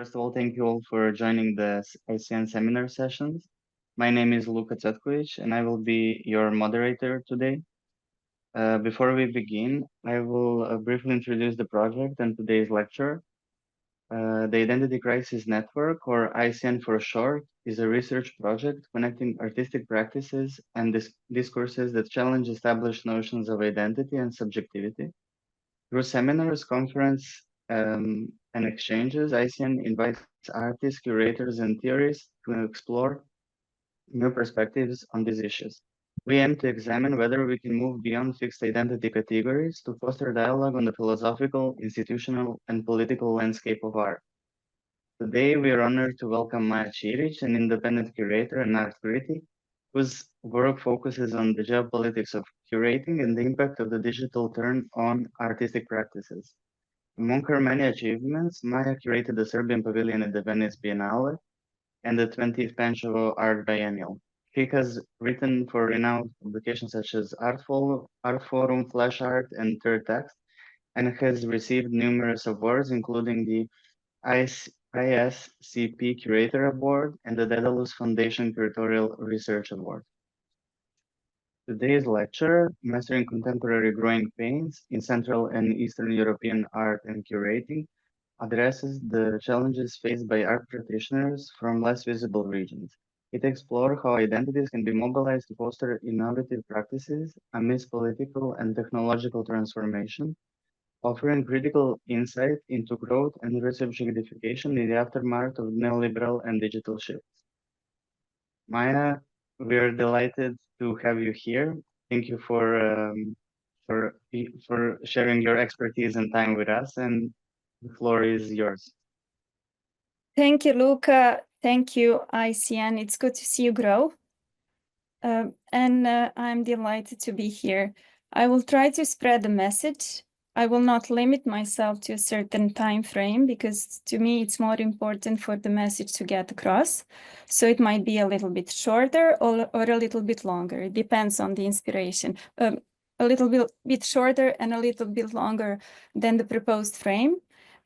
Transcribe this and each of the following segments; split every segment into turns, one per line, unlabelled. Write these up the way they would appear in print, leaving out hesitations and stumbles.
First of all, thank you all for joining the ICN seminar sessions. My name is Luka Cvetkovic, and I will be your moderator today. Before we begin, I will briefly introduce the project and today's lecture. The Identity Crisis Network, or ICN for short, is a research project connecting artistic practices and discourses that challenge established notions of identity and subjectivity. Through seminars, conferences, and exchanges, ICN invites artists, curators, and theorists to explore new perspectives on these issues. We aim to examine whether we can move beyond fixed identity categories to foster dialogue on the philosophical, institutional, and political landscape of art. Today, we are honored to welcome Maja Ćirić, an independent curator and art critic, whose work focuses on the geopolitics of curating and the impact of the digital turn on artistic practices. Among her many achievements, Maja curated the Serbian Pavilion at the Venice Biennale and the 20th Pančevo Art Biennial. She has written for renowned publications such as Art Forum, Flash Art, and Third Text, and has received numerous awards, including the ISCP Curator Award and the Daedalus Foundation Curatorial Research Award. Today's lecture, Mastering Contemporary Growing Pains in Central and Eastern European Art and Curating, addresses the challenges faced by art practitioners from less visible regions. It explores how identities can be mobilized to foster innovative practices amidst political and technological transformation, offering critical insight into growth and re-subjectification in the aftermath of neoliberal and digital shifts. Maja, we are delighted to have you here. Thank you for sharing your expertise and time with us, and the floor is yours.
Thank you, Luca. Thank you, ICN. It's good to see you grow. I'm delighted to be here. I will try to spread the message. I will not limit myself to a certain time frame because to me it's more important for the message to get across. So it might be a little bit shorter or a little bit longer. It depends on the inspiration. A little bit shorter and a little bit longer than the proposed frame,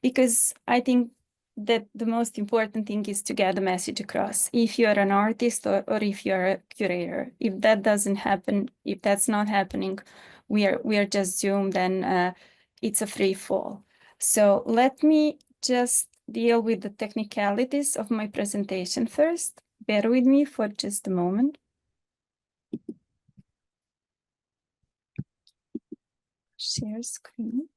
because I think that the most important thing is to get the message across. If you're an artist or if you're a curator, if that doesn't happen, if that's not happening, we are just doomed, and it's a free fall. So let me just deal with the technicalities of my presentation first. Bear with me for just a moment. Share screen.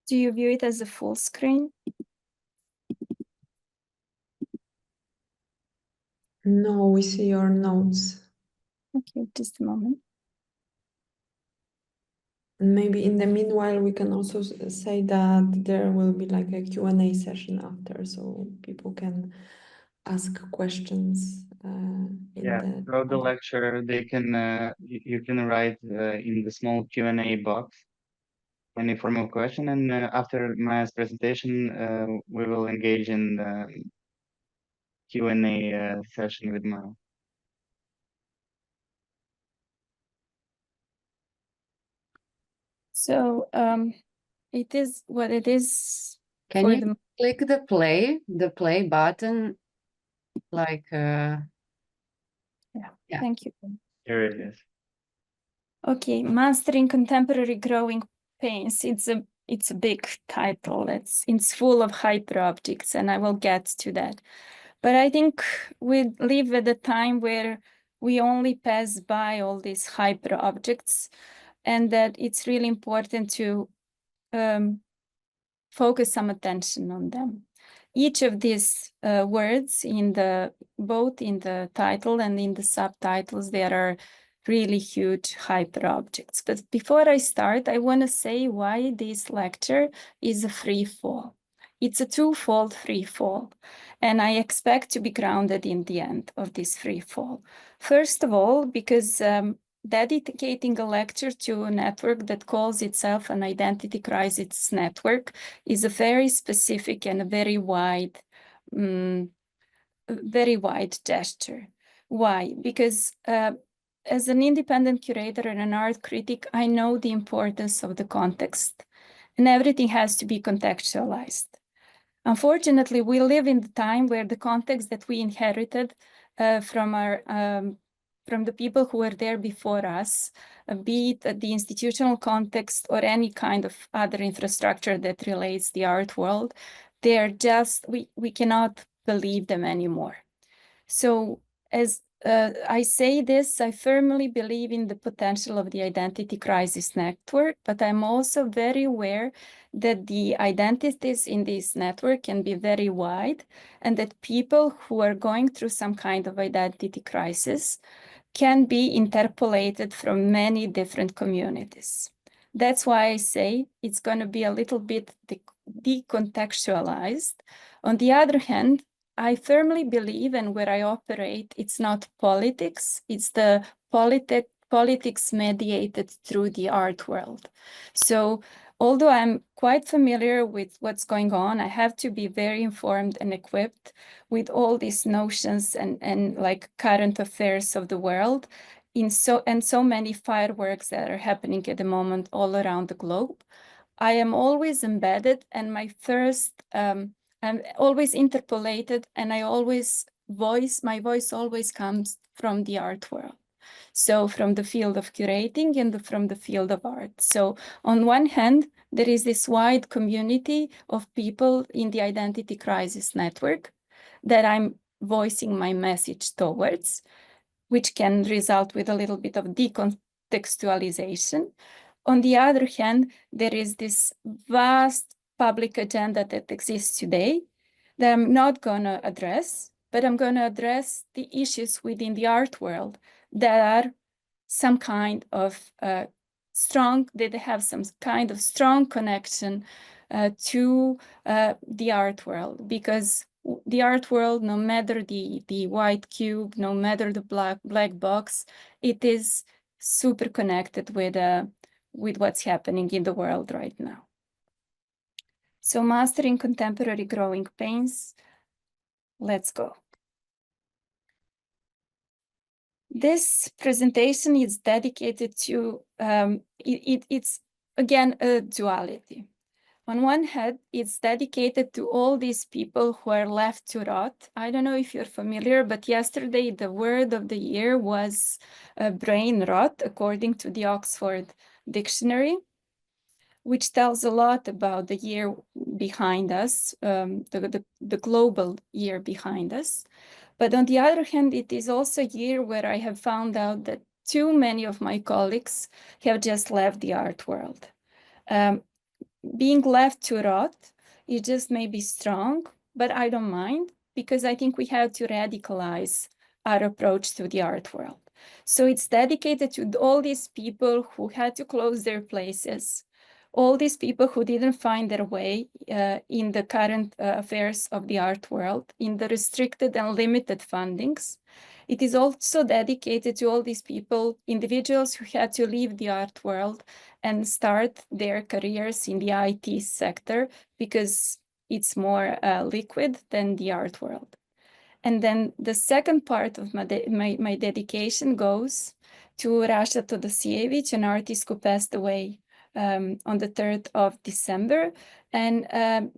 Do you view it as a full screen?
No, we see your notes.
Okay, just a moment.
Maybe in the meanwhile, we can also say that there will be like a Q&A session after, so people can ask questions.
Throughout the lecture, they can you can write in the small Q&A box any form of question, and after Maja's presentation, we will engage in the Q&A session with Maja.
So it is what it is.
Can you click the play button, like
yeah, thank you.
Here it is.
Okay, Mastering Contemporary Growing Pains. It's a big title. It's full of hyper objects, and I will get to that. But I think we live at a time where we only pass by all these hyper objects, and that it's really important to focus some attention on them. Each of these words, both in the title and in the subtitles, there are really huge hyper objects. But before I start, I want to say why this lecture is a free fall. It's a twofold free fall, and I expect to be grounded in the end of this free fall. First of all, because dedicating a lecture to a network that calls itself an identity crisis network is a very specific and a very wide gesture. Why? Because as an independent curator and an art critic, I know the importance of the context, and everything has to be contextualized. Unfortunately, we live in the time where the context that we inherited from the people who were there before us, be it the institutional context or any kind of other infrastructure that relates the art world, they're just, we cannot believe them anymore. So as I say this, I firmly believe in the potential of the identity crisis network, but I'm also very aware that the identities in this network can be very wide, and that people who are going through some kind of identity crisis can be interpolated from many different communities. That's why I say it's going to be a little bit decontextualized. On the other hand, I firmly believe, and where I operate, it's not politics, it's the politics mediated through the art world. So although I'm quite familiar with what's going on, I have to be very informed and equipped with all these notions and like current affairs of the world and so many fireworks that are happening at the moment all around the globe. I am always embedded, and my first I'm always interpolated, and my voice always comes from the art world. So from the field of curating and from the field of art. So on one hand, there is this wide community of people in the identity crisis network that I'm voicing my message towards, which can result with a little bit of decontextualization. On the other hand, there is this vast public agenda that exists today that I'm not going to address, but I'm going to address the issues within the art world that are some kind of that have some kind of strong connection to the art world, because the art world, no matter the white cube, no matter the black box, it is super connected with what's happening in the world right now. So mastering contemporary growing pains, let's go. This presentation is dedicated to, it's again a duality. On one hand, it's dedicated to all these people who are left to rot. I don't know if you're familiar, but yesterday the word of the year was brain rot, according to the Oxford Dictionary, which tells a lot about the year behind us, the global year behind us. But on the other hand, it is also a year where I have found out that too many of my colleagues have just left the art world. Being left to rot, it just may be strong, but I don't mind, because I think we have to radicalize our approach to the art world. So it's dedicated to all these people who had to close their places, all these people who didn't find their way in the current affairs of the art world, in the restricted and limited fundings. It is also dedicated to all these people, individuals who had to leave the art world and start their careers in the IT sector, because it's more liquid than the art world. And then the second part of my dedication goes to Rasha Todosievich, an artist who passed away on the 3rd of December. And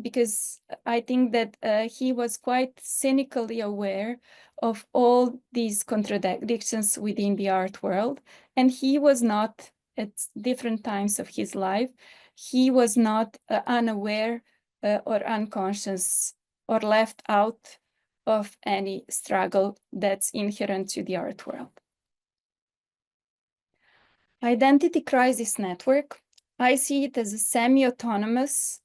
because I think that he was quite cynically aware of all these contradictions within the art world. And he was not, at different times of his life, he was not unaware or unconscious or left out of any struggle that's inherent to the art world. Identity crisis network, I see it as a semi-autonomous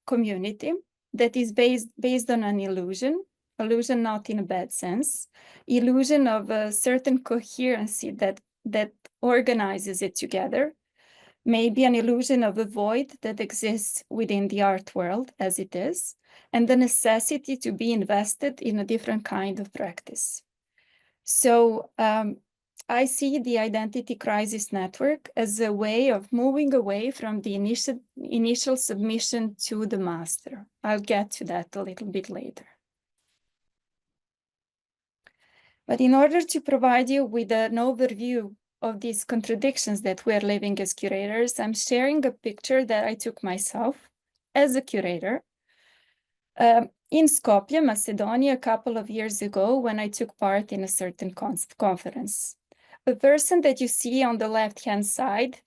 community that is based on an illusion not in a bad sense, illusion of a certain coherency that organizes it together, maybe an illusion of a void that exists within the art world as it is, and the necessity to be invested in a different kind of practice. So I see the identity crisis network as a way of moving away from the initial submission to the master. I'll get to that a little bit later. But in order to provide you with an overview of these contradictions that we're living as curators, I'm sharing a picture that I took myself as a curator in Skopje, Macedonia, a couple of years ago when I took part in a certain conference. The person that you see on the left-hand side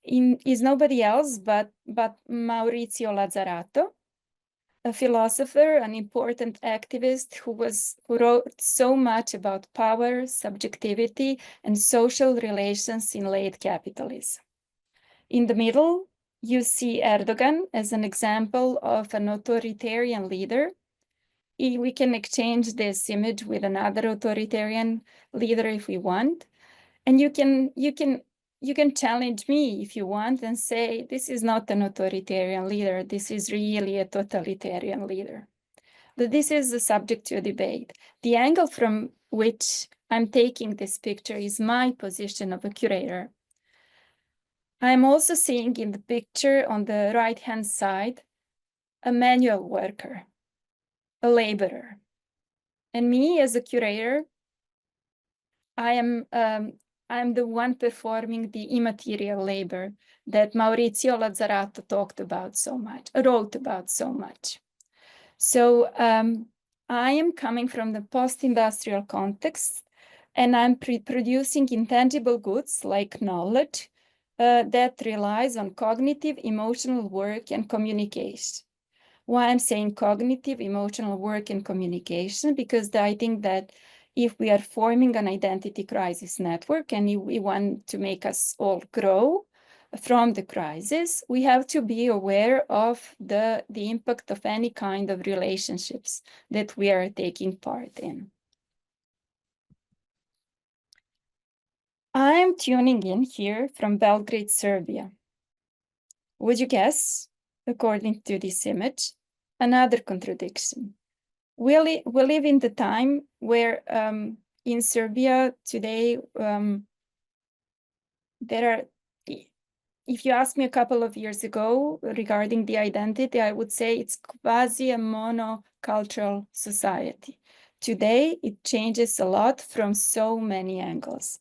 is nobody else but Maurizio Lazzarato, a philosopher, an important activist who wrote so much about power, subjectivity, and social relations in late capitalism. In the middle, you see Erdogan as an example of an authoritarian leader. We can exchange this image with another authoritarian leader if we want. And you can challenge me if you want and say, this is not an authoritarian leader, this is really a totalitarian leader. But this is the subject to a debate. The angle from which I'm taking this picture is my position of a curator. I'm also seeing in the picture on the right-hand side, a manual worker, a laborer. And me as a curator, I'm the one performing the immaterial labor that Maurizio Lazzarato wrote about so much. So I am coming from the post-industrial context, and I'm producing intangible goods like knowledge that relies on cognitive, emotional work and communication. Why I'm saying cognitive, emotional work and communication, because I think that if we are forming an identity crisis network and we want to make us all grow from the crisis, we have to be aware of the impact of any kind of relationships that we are taking part in. I'm tuning in here from Belgrade, Serbia. Would you guess, according to this image, another contradiction? We live in the time where in Serbia today, if you asked me a couple of years ago regarding the identity, I would say it's quasi a monocultural society. Today, it changes a lot from so many angles.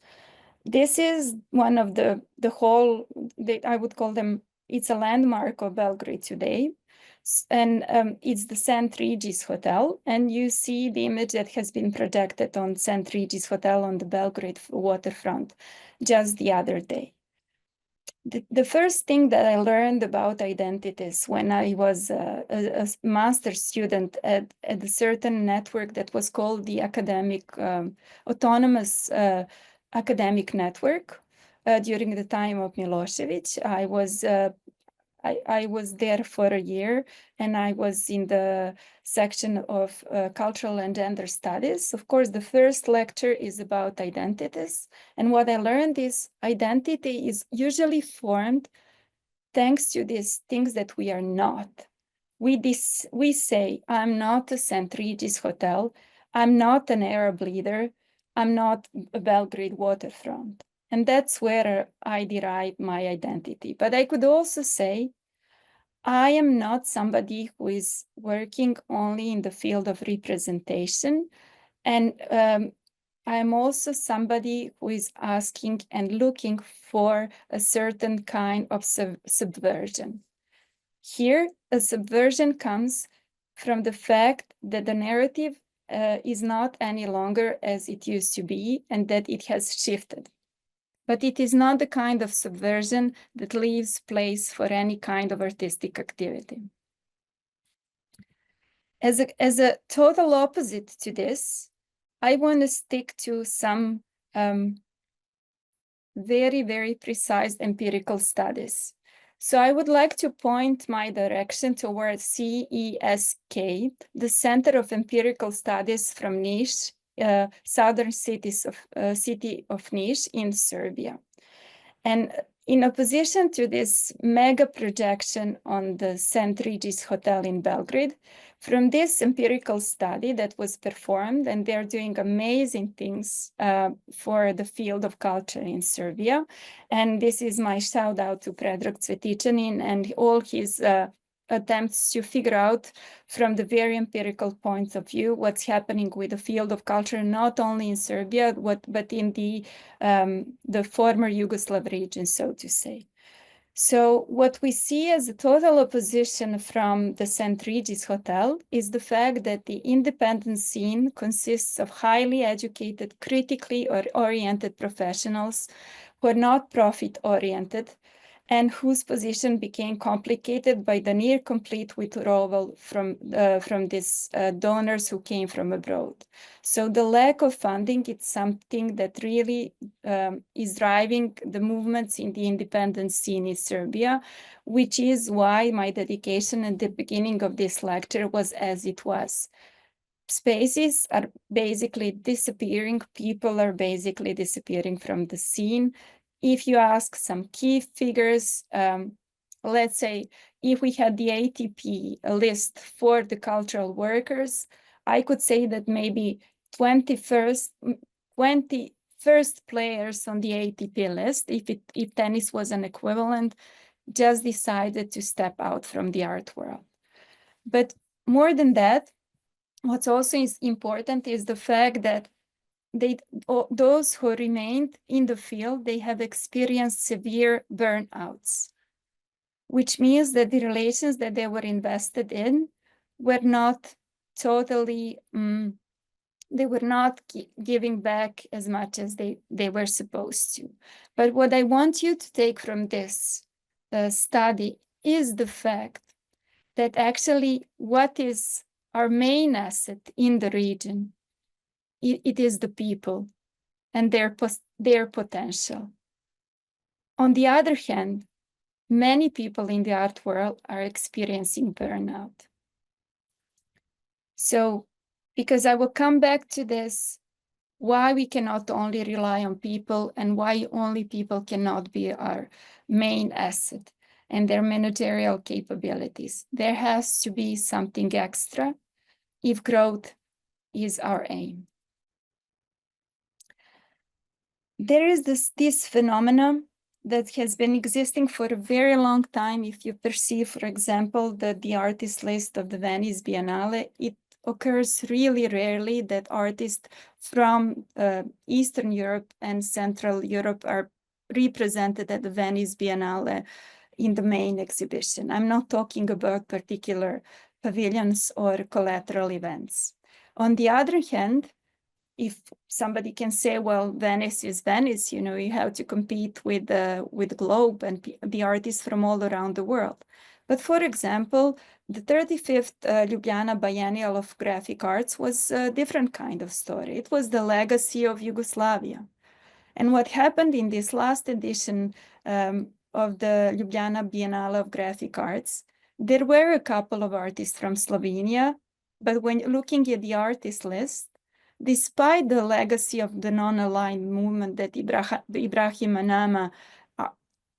This is one of I would call them, it's a landmark of Belgrade today. And it's the St. Regis Hotel. And you see the image that has been projected on St. Regis Hotel on the Belgrade waterfront just the other day. The first thing that I learned about identities when I was a master's student at a certain network that was called the Autonomous Academic Network during the time of Milosevic. I was there for a year, and I was in the section of cultural and gender studies. Of course, the first lecture is about identities. And what I learned is identity is usually formed thanks to these things that we are not. We say, I'm not a St. Regis Hotel, I'm not an Arab leader, I'm not a Belgrade waterfront. And that's where I derive my identity. But I could also say, I am not somebody who is working only in the field of representation. And I'm also somebody who is asking and looking for a certain kind of subversion. Here, a subversion comes from the fact that the narrative is not any longer as it used to be, and that it has shifted. But it is not the kind of subversion that leaves place for any kind of artistic activity. As a total opposite to this, I want to stick to some very, very precise empirical studies. So I would like to point my direction towards CESK, the Center of Empirical Studies from Niš, southern city of Niš in Serbia. And in opposition to this mega projection on the St. Regis Hotel in Belgrade, from this empirical study that was performed, and they're doing amazing things for the field of culture in Serbia. And this is my shout out to Predrag Cvetićanin and all his attempts to figure out from the very empirical point of view what's happening with the field of culture, not only in Serbia, but in the former Yugoslav region, so to say. So what we see as a total opposition from the St. Regis Hotel is the fact that the independent scene consists of highly educated, critically oriented professionals who are not profit-oriented, and whose position became complicated by the near complete withdrawal from these donors who came from abroad. So the lack of funding is something that really is driving the movements in the independent scene in Serbia, which is why my dedication at the beginning of this lecture was as it was. Spaces are basically disappearing, people are basically disappearing from the scene. If you ask some key figures, let's say if we had the ATP list for the cultural workers, I could say that maybe 21st players on the ATP list, if tennis was an equivalent, just decided to step out from the art world. But more than that, what's also important is the fact that those who remained in the field, they have experienced severe burnouts, which means that the relations that they were invested in were not totally, they were not giving back as much as they were supposed to. But what I want you to take from this study is the fact that actually what is our main asset in the region, it is the people and their potential. On the other hand, many people in the art world are experiencing burnout. So, because I will come back to this, why we cannot only rely on people and why only people cannot be our main asset and their managerial capabilities. There has to be something extra if growth is our aim. There is this phenomenon that has been existing for a very long time. If you perceive, for example, that the artist list of the Venice Biennale, it occurs really rarely that artists from Eastern Europe and Central Europe are represented at the Venice Biennale in the main exhibition. I'm not talking about particular pavilions or collateral events. On the other hand, if somebody can say, well, Venice is Venice, you know, you have to compete with Globe and the artists from all around the world. But for example, the 35th Ljubljana Biennial of Graphic Arts was a different kind of story. It was the legacy of Yugoslavia. And what happened in this last edition of the Ljubljana Biennale of Graphic Arts, there were a couple of artists from Slovenia, but when looking at the artist list, despite the legacy of the non-aligned movement that Ibrahim Manama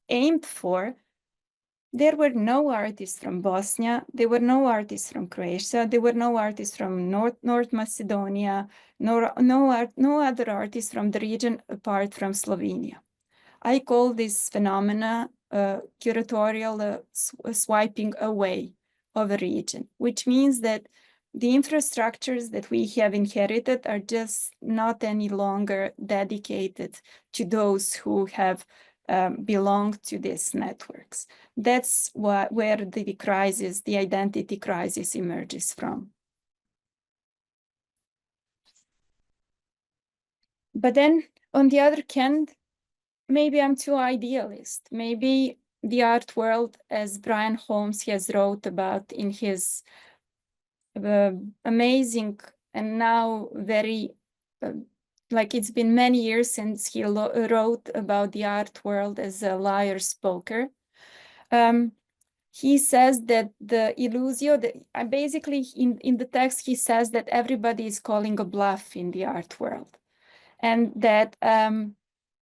aimed for, there were no artists from Bosnia, there were no artists from Croatia, there were no artists from North Macedonia, no other artists from the region apart from Slovenia. I call this phenomena curatorial swiping away of a region, which means that the infrastructures that we have inherited are just not any longer dedicated to those who have belonged to these networks. That's where the crisis, the identity crisis, emerges from. But then, on the other hand, maybe I'm too idealist. Maybe the art world, as Brian Holmes has wrote about in his amazing and now very, like it's been many years since he wrote about the art world as a liar's poker. He says that the illusio, basically in the text, he says that everybody is calling a bluff in the art world. And that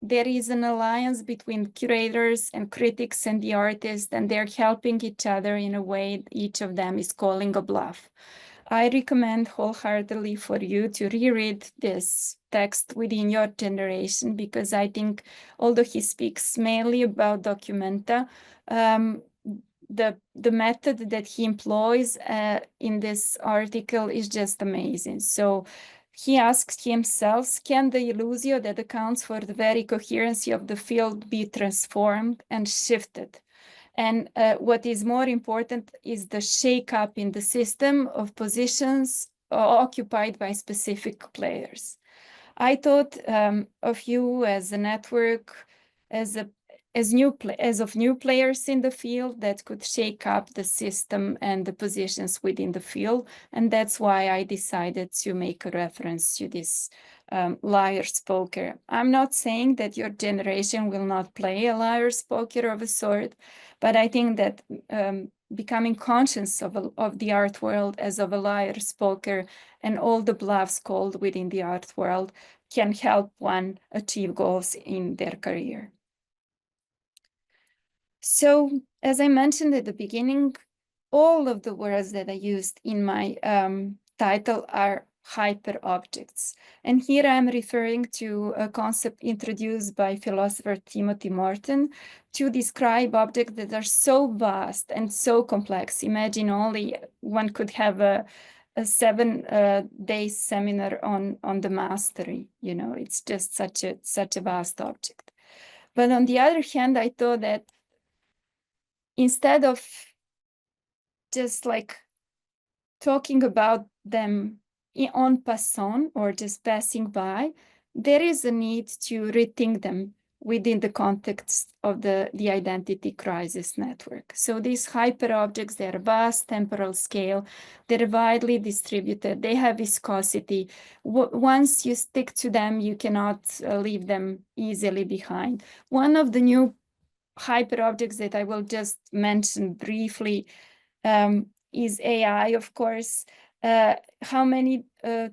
there is an alliance between curators and critics and the artists, and they're helping each other in a way each of them is calling a bluff. I recommend wholeheartedly for you to reread this text within your generation, because I think, although he speaks mainly about documenta, the method that he employs in this article is just amazing. So he asked himself, can the illusio that accounts for the very coherency of the field be transformed and shifted? And what is more important is the shake-up in the system of positions occupied by specific players. I thought of you as a network, as of new players in the field that could shake up the system and the positions within the field, and that's why I decided to make a reference to this liar's poker. I'm not saying that your generation will not play a liar's poker of a sort, but I think that becoming conscious of the art world as of a liar's poker and all the bluffs called within the art world can help one achieve goals in their career. So, as I mentioned at the beginning, all of the words that I used in my title are hyper-objects. And here I'm referring to a concept introduced by philosopher Timothy Morton to describe objects that are so vast and so complex. Imagine only one could have a 7-day seminar on the mastery. You know, it's just such a vast object. But on the other hand, I thought that instead of just like talking about them en passant or just passing by, there is a need to rethink them within the context of the identity crisis network. So these hyper-objects, they're vast temporal scale, they're widely distributed, they have viscosity. Once you stick to them, you cannot leave them easily behind. One of the new hyper-objects that I will just mention briefly is AI, of course. How many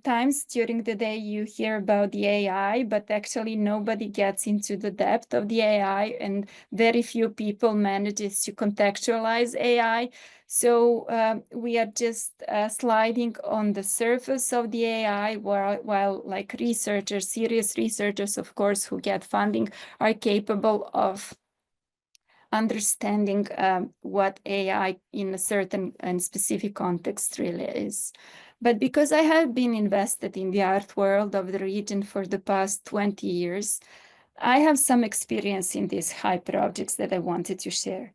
times during the day you hear about the AI, but actually nobody gets into the depth of the AI, and very few people manages to contextualize AI. So we are just sliding on the surface of the AI, while like researchers, serious researchers, of course, who get funding, are capable of understanding what AI in a certain and specific context really is. But because I have been invested in the art world of the region for the past 20 years, I have some experience in these hyper-objects that I wanted to share.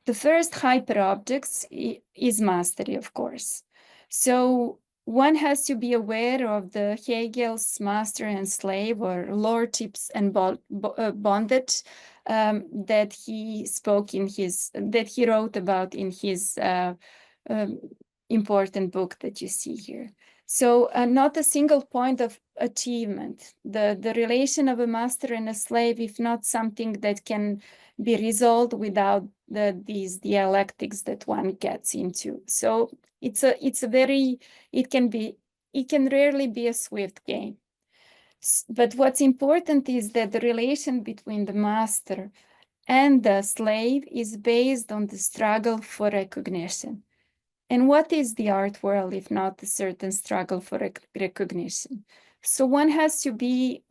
The first hyper-objects is mastery, of course. So one has to be aware of the Hegel's master and slave, or lordships and bondage, that he spoke in that he wrote about in his important book that you see here. So not a single point of achievement. The relation of a master and a slave, if not something that can be resolved without these dialectics that one gets into. So it can rarely be a swift game. But what's important is that the relation between the master and the slave is based on the struggle for recognition. And what is the art world if not a certain struggle for recognition? So one has to be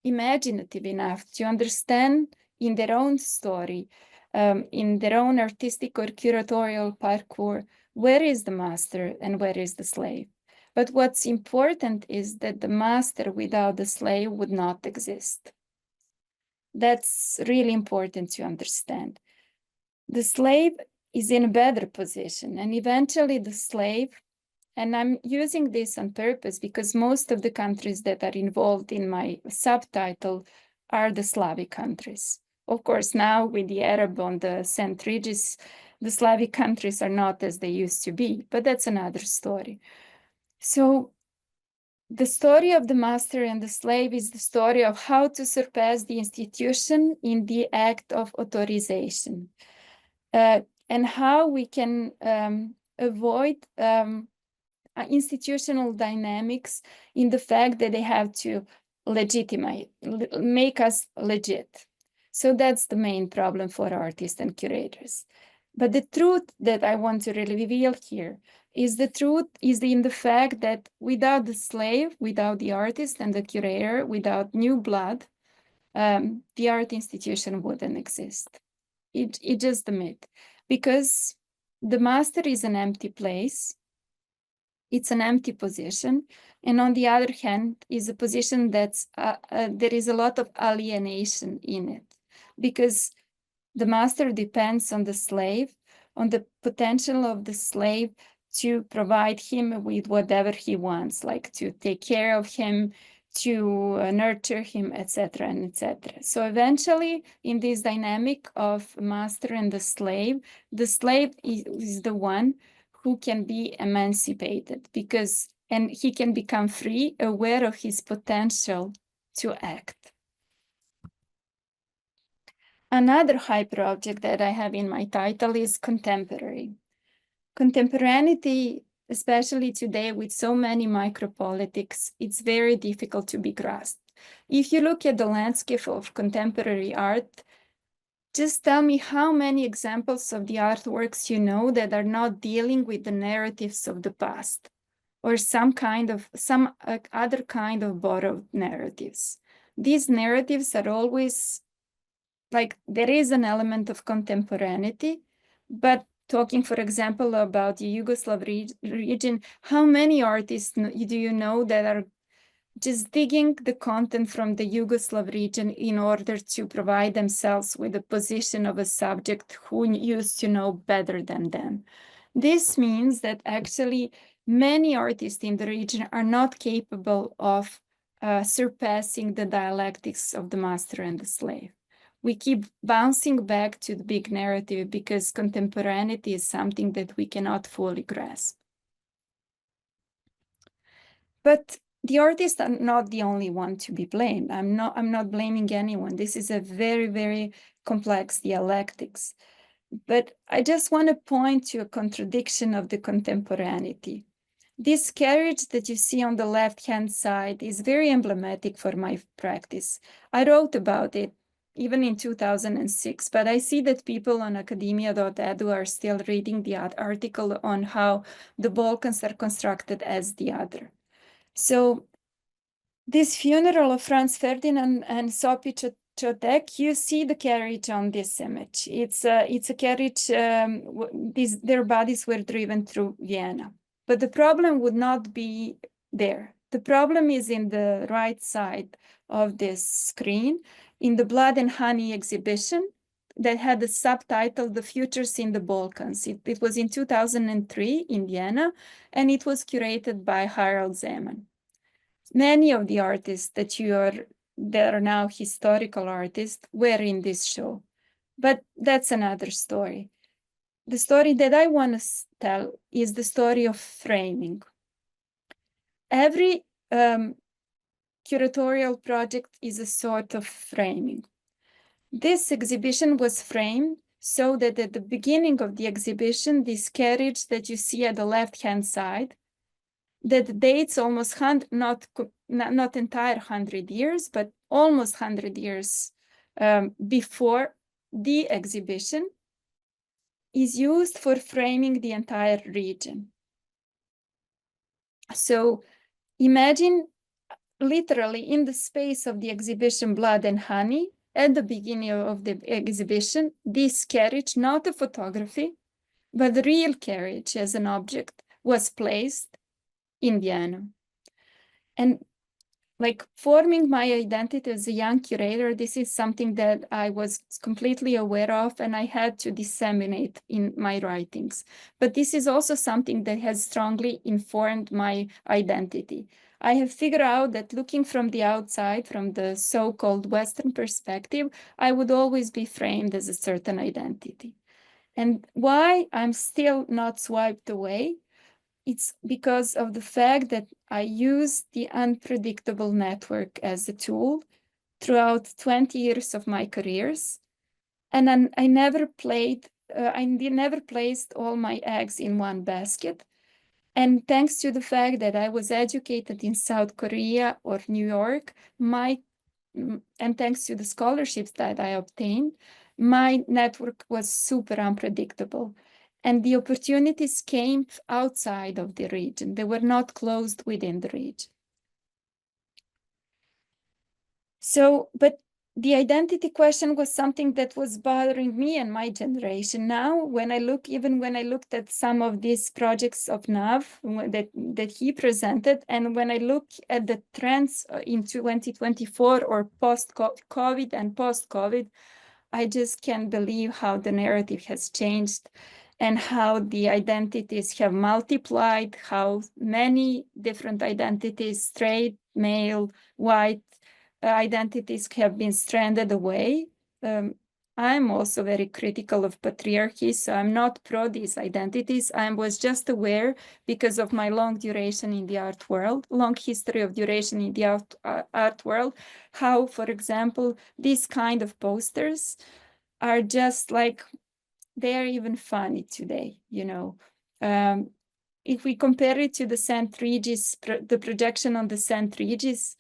imaginative enough to understand in their own story, in their own artistic or curatorial parcours, where is the master and where is the slave? But what's important is that the master without the slave would not exist. That's really important to understand. The slave is in a better position, and eventually the slave, and I'm using this on purpose because most of the countries that are involved in my subtitle are the Slavic countries. Of course, now with the Arab on the St. Regis, the Slavic countries are not as they used to be, but that's another story. So the story of the master and the slave is the story of how to surpass the institution in the act of authorization, and how we can avoid institutional dynamics in the fact that they have to make us legit. So that's the main problem for artists and curators. But the truth that I want to really reveal here is the truth is in the fact that without the slave, without the artist and the curator, without new blood, the art institution wouldn't exist. it's just a myth, because the master is an empty place. It's an empty position. And on the other hand, is a position that's, there is a lot of alienation in it, because the master depends on the slave, on the potential of the slave to provide him with whatever he wants, like to take care of him, to nurture him, etc., and etc. So eventually, in this dynamic of master and the slave is the one who can be emancipated, and he can become free, aware of his potential to act. Another hyperobject that I have in my title is contemporary. Contemporaneity, especially today with so many micropolitics, it's very difficult to be grasped. If you look at the landscape of contemporary art, just tell me how many examples of the artworks you know that are not dealing with the narratives of the past, or some other kind of borrowed narratives. These narratives are always, like, there is an element of contemporaneity, but talking, for example, about the Yugoslav region, how many artists do you know that are just digging the content from the Yugoslav region in order to provide themselves with a position of a subject who used to know better than them? This means that actually many artists in the region are not capable of surpassing the dialectics of the master and the slave. We keep bouncing back to the big narrative because contemporaneity is something that we cannot fully grasp. But the artists are not the only one to be blamed. I'm not blaming anyone. This is a very, very complex dialectics. But I just want to point to a contradiction of the contemporaneity. This carriage that you see on the left-hand side is very emblematic for my practice. I wrote about it even in 2006, but I see that people on academia.edu are still reading the article on how the Balkans are constructed as the other. So this funeral of Franz Ferdinand and Sophie Chotek, you see the carriage on this image. It's a carriage, their bodies were driven through Vienna. But the problem would not be there. The problem is in the right side of this screen, in the Blood and Honey exhibition that had the subtitle, The Futures in the Balkans. It was in 2003 in Vienna, and it was curated by Harald Zeman. Many of the artists that are now historical artists were in this show, but that's another story. The story that I want to tell is the story of framing. Every curatorial project is a sort of framing. This exhibition was framed so that at the beginning of the exhibition, this carriage that you see at the left-hand side, that dates almost not entire 100 years, but almost 100 years before the exhibition, is used for framing the entire region. So imagine literally in the space of the exhibition Blood and Honey, at the beginning of the exhibition, this carriage, not a photography, but the real carriage as an object, was placed in Vienna. And like forming my identity as a young curator, this is something that I was completely aware of and I had to disseminate in my writings. But this is also something that has strongly informed my identity. I have figured out that looking from the outside, from the so-called Western perspective, I would always be framed as a certain identity. And why I'm still not swiped away? It's because of the fact that I use the unpredictable network as a tool throughout 20 years of my careers. And I never placed all my eggs in one basket. And thanks to the fact that I was educated in South Korea or New York, and thanks to the scholarships that I obtained, my network was super unpredictable. And the opportunities came outside of the region. They were not closed within the region. So, but the identity question was something that was bothering me and my generation. Now, when I look, even when I looked at some of these projects of Nav that he presented, and when I look at the trends in 2024 or post-COVID and post-COVID, I just can't believe how the narrative has changed and how the identities have multiplied, how many different identities, straight, male, white, identities have been stranded away. I'm also very critical of patriarchy, so I'm not pro these identities. I was just aware, because of my long duration in the art world, long history of duration in the art world, how, for example, these kind of posters are just like, they're even funny today, you know. If we compare it to the St. Regis, the projection on the St. Regis,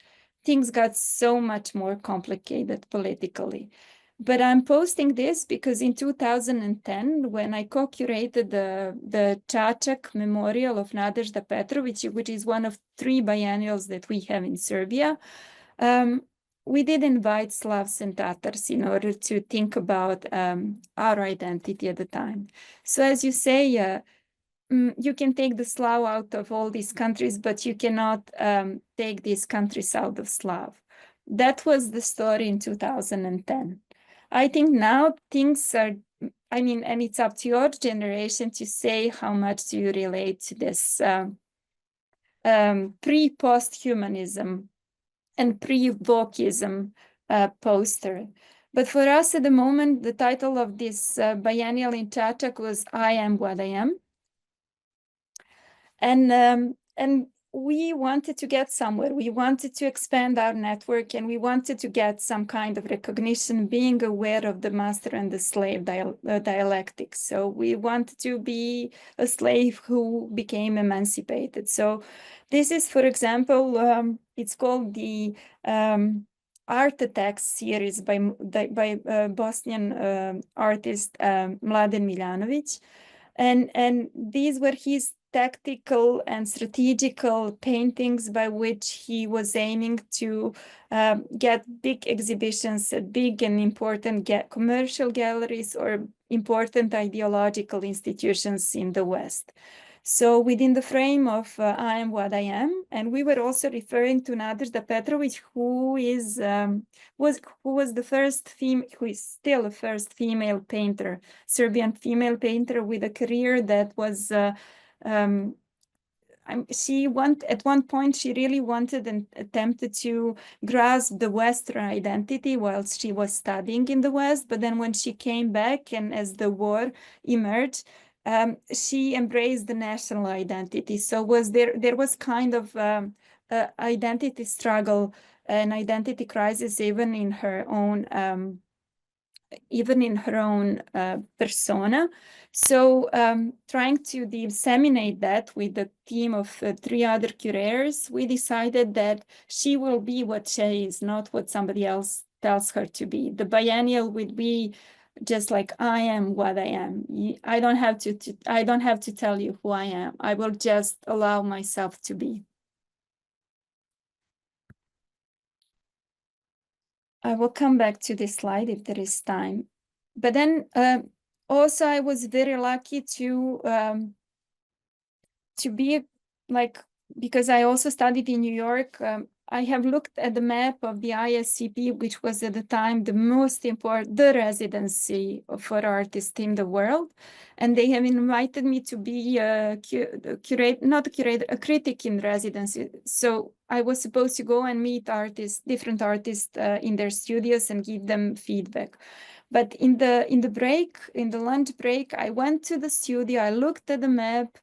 things got so much more complicated politically. But I'm posting this because in 2010, when I co-curated the Čačak Memorial of Nadezhda Petrović, which is one of 3 biennials that we have in Serbia, we did invite Slavs and Tatars in order to think about our identity at the time. So as you say, you can take the Slav out of all these countries, but you cannot take these countries out of Slav. That was the story in 2010. I think now things are, I mean, and it's up to your generation to say how much do you relate to this pre-post-humanism and pre-Vokism poster. But for us at the moment, the title of this biennial in Čačak was I Am What I Am. And we wanted to get somewhere. We wanted to expand our network, and we wanted to get some kind of recognition, being aware of the master and the slave dialectics. So we wanted to be a slave who became emancipated. So this is, for example, it's called the Art Attacks series by Bosnian artist Mladen Miljanović. And these were his tactical and strategical paintings by which he was aiming to get big exhibitions at big and important commercial galleries or important ideological institutions in the West. So within the frame of I Am What I Am, and we were also referring to Nadezhda Petrović, who was the first female, who is still the first female painter, Serbian female painter with a career that was at one point she really wanted and attempted to grasp the Western identity whilst she was studying in the West, but then when she came back and as the war emerged, she embraced the national identity. So there was kind of identity struggle and identity crisis even in her own persona. So trying to disseminate that with the team of 3 other curators, we decided that she will be what she is, not what somebody else tells her to be. The biennial would be just like I am what I am. I don't have to tell you who I am. I will just allow myself to be. I will come back to this slide if there is time. But then also I was very lucky to be like, because I also studied in New York, I have looked at the map of the ISCP, which was at the time the most important, the residency for artists in the world. And they have invited me to be a critic in residency. So I was supposed to go and meet different artists in their studios and give them feedback. But in the lunch break, I went to the studio, I looked at the map,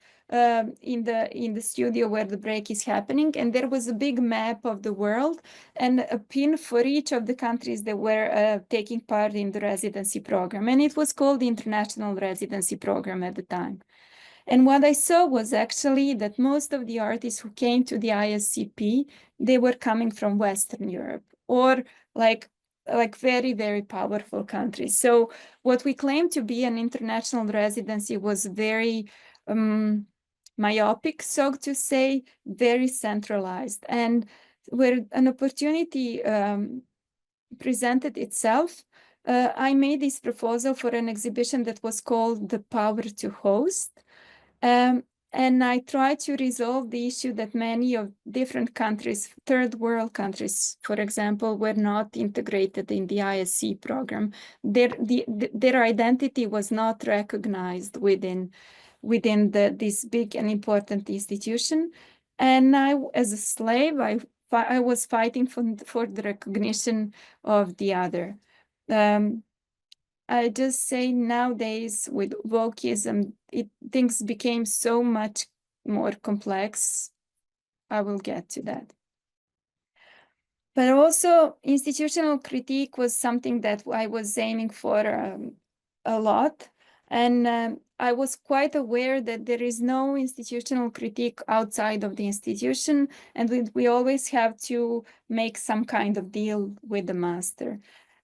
in the studio where the break is happening, and there was a big map of the world and a pin for each of the countries that were taking part in the residency program, and it was called the International Residency Program at the time. And what I saw was actually that most of the artists who came to the ISCP, they were coming from Western Europe or like very, very powerful countries. So what we claimed to be an international residency was very myopic, so to say, very centralized, and where an opportunity presented itself, I made this proposal for an exhibition that was called The Power to Host. And I tried to resolve the issue that many of different countries, third world countries, for example, were not integrated in the ISC program. Their identity was not recognized within this big and important institution. And I, as a slave, I was fighting for the recognition of the other. I just say nowadays with wokeism, things became so much more complex. I will get to that. But also institutional critique was something that I was aiming for a lot. And I was quite aware that there is no institutional critique outside of the institution, and we always have to make some kind of deal with the master.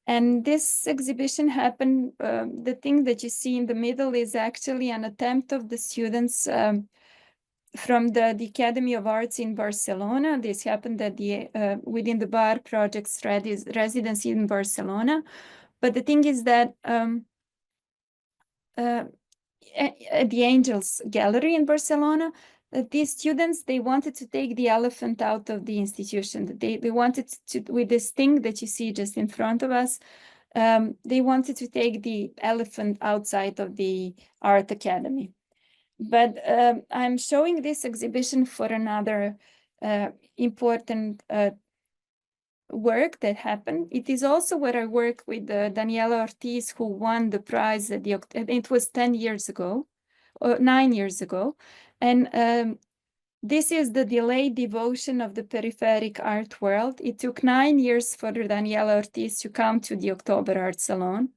And this exhibition happened, the thing that you see in the middle is actually an attempt of the students from the Academy of Arts in Barcelona. This happened at within the Bar Project's residency in Barcelona. But the thing is that at the Angels Gallery in Barcelona, these students, they wanted to take the elephant out of the institution. They wanted to, with this thing that you see just in front of us, they wanted to take the elephant outside of the Art Academy. But I'm showing this exhibition for another important work that happened. It is also where I work with Daniela Ortiz, who won the prize at it was 10 years ago, or 9 years ago. And this is the delayed devotion of the peripheric art world. It took 9 years for Daniela Ortiz to come to the October Art Salon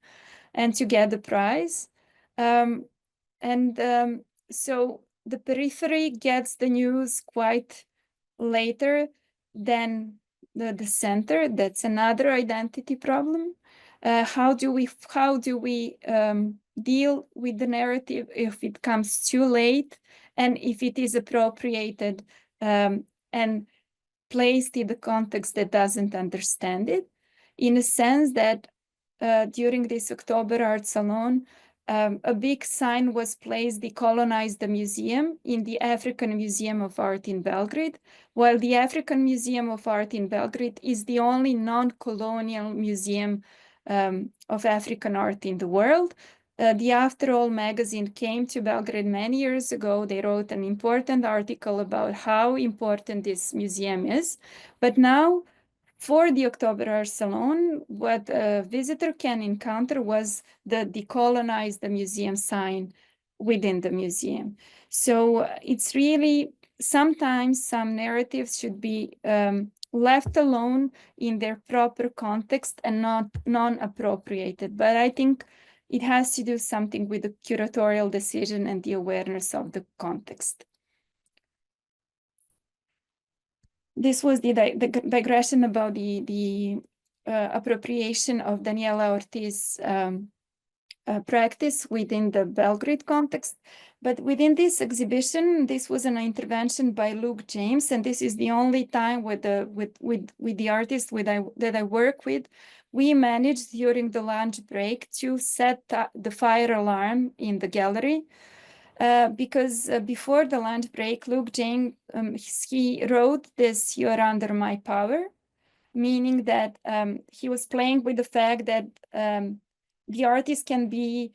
and to get the prize. So the periphery gets the news quite later than the center. That's another identity problem. How do we deal with the narrative if it comes too late, and if it is appropriated and placed in the context that doesn't understand it? In a sense that during this October Art Salon, a big sign was placed, decolonize the museum, in the African Museum of Art in Belgrade, while the African Museum of Art in Belgrade is the only non-colonial museum of African art in the world. The After All magazine came to Belgrade many years ago. They wrote an important article about how important this museum is. But now, for the October Art Salon, what a visitor can encounter was the decolonize the museum sign within the museum. So it's really, sometimes some narratives should be left alone in their proper context and not non-appropriated. But I think it has to do something with the curatorial decision and the awareness of the context. This was the digression about the appropriation of Daniela Ortiz practice within the Belgrade context. But within this exhibition, this was an intervention by Luke James, and this is the only time with the artist that I work with. We managed during the lunch break to set the fire alarm in the gallery. Because before the lunch break, Luke James, he wrote this, "You're under my power," meaning that he was playing with the fact that the artist can be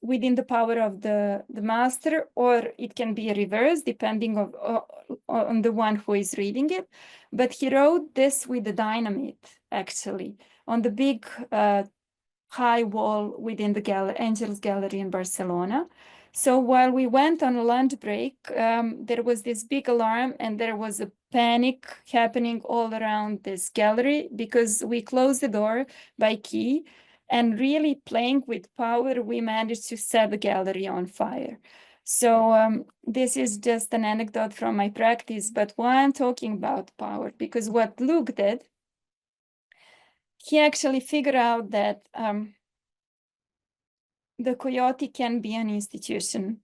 within the power of the master, or it can be reversed depending on the one who is reading it. But he wrote this with the dynamite, actually, on the big high wall within the Angels Gallery in Barcelona. So while we went on a lunch break, there was this big alarm and there was a panic happening all around this gallery because we closed the door by key, and really playing with power, we managed to set the gallery on fire. So this is just an anecdote from my practice, but why I'm talking about power, because what Luke did, he actually figured out that the coyote can be an institution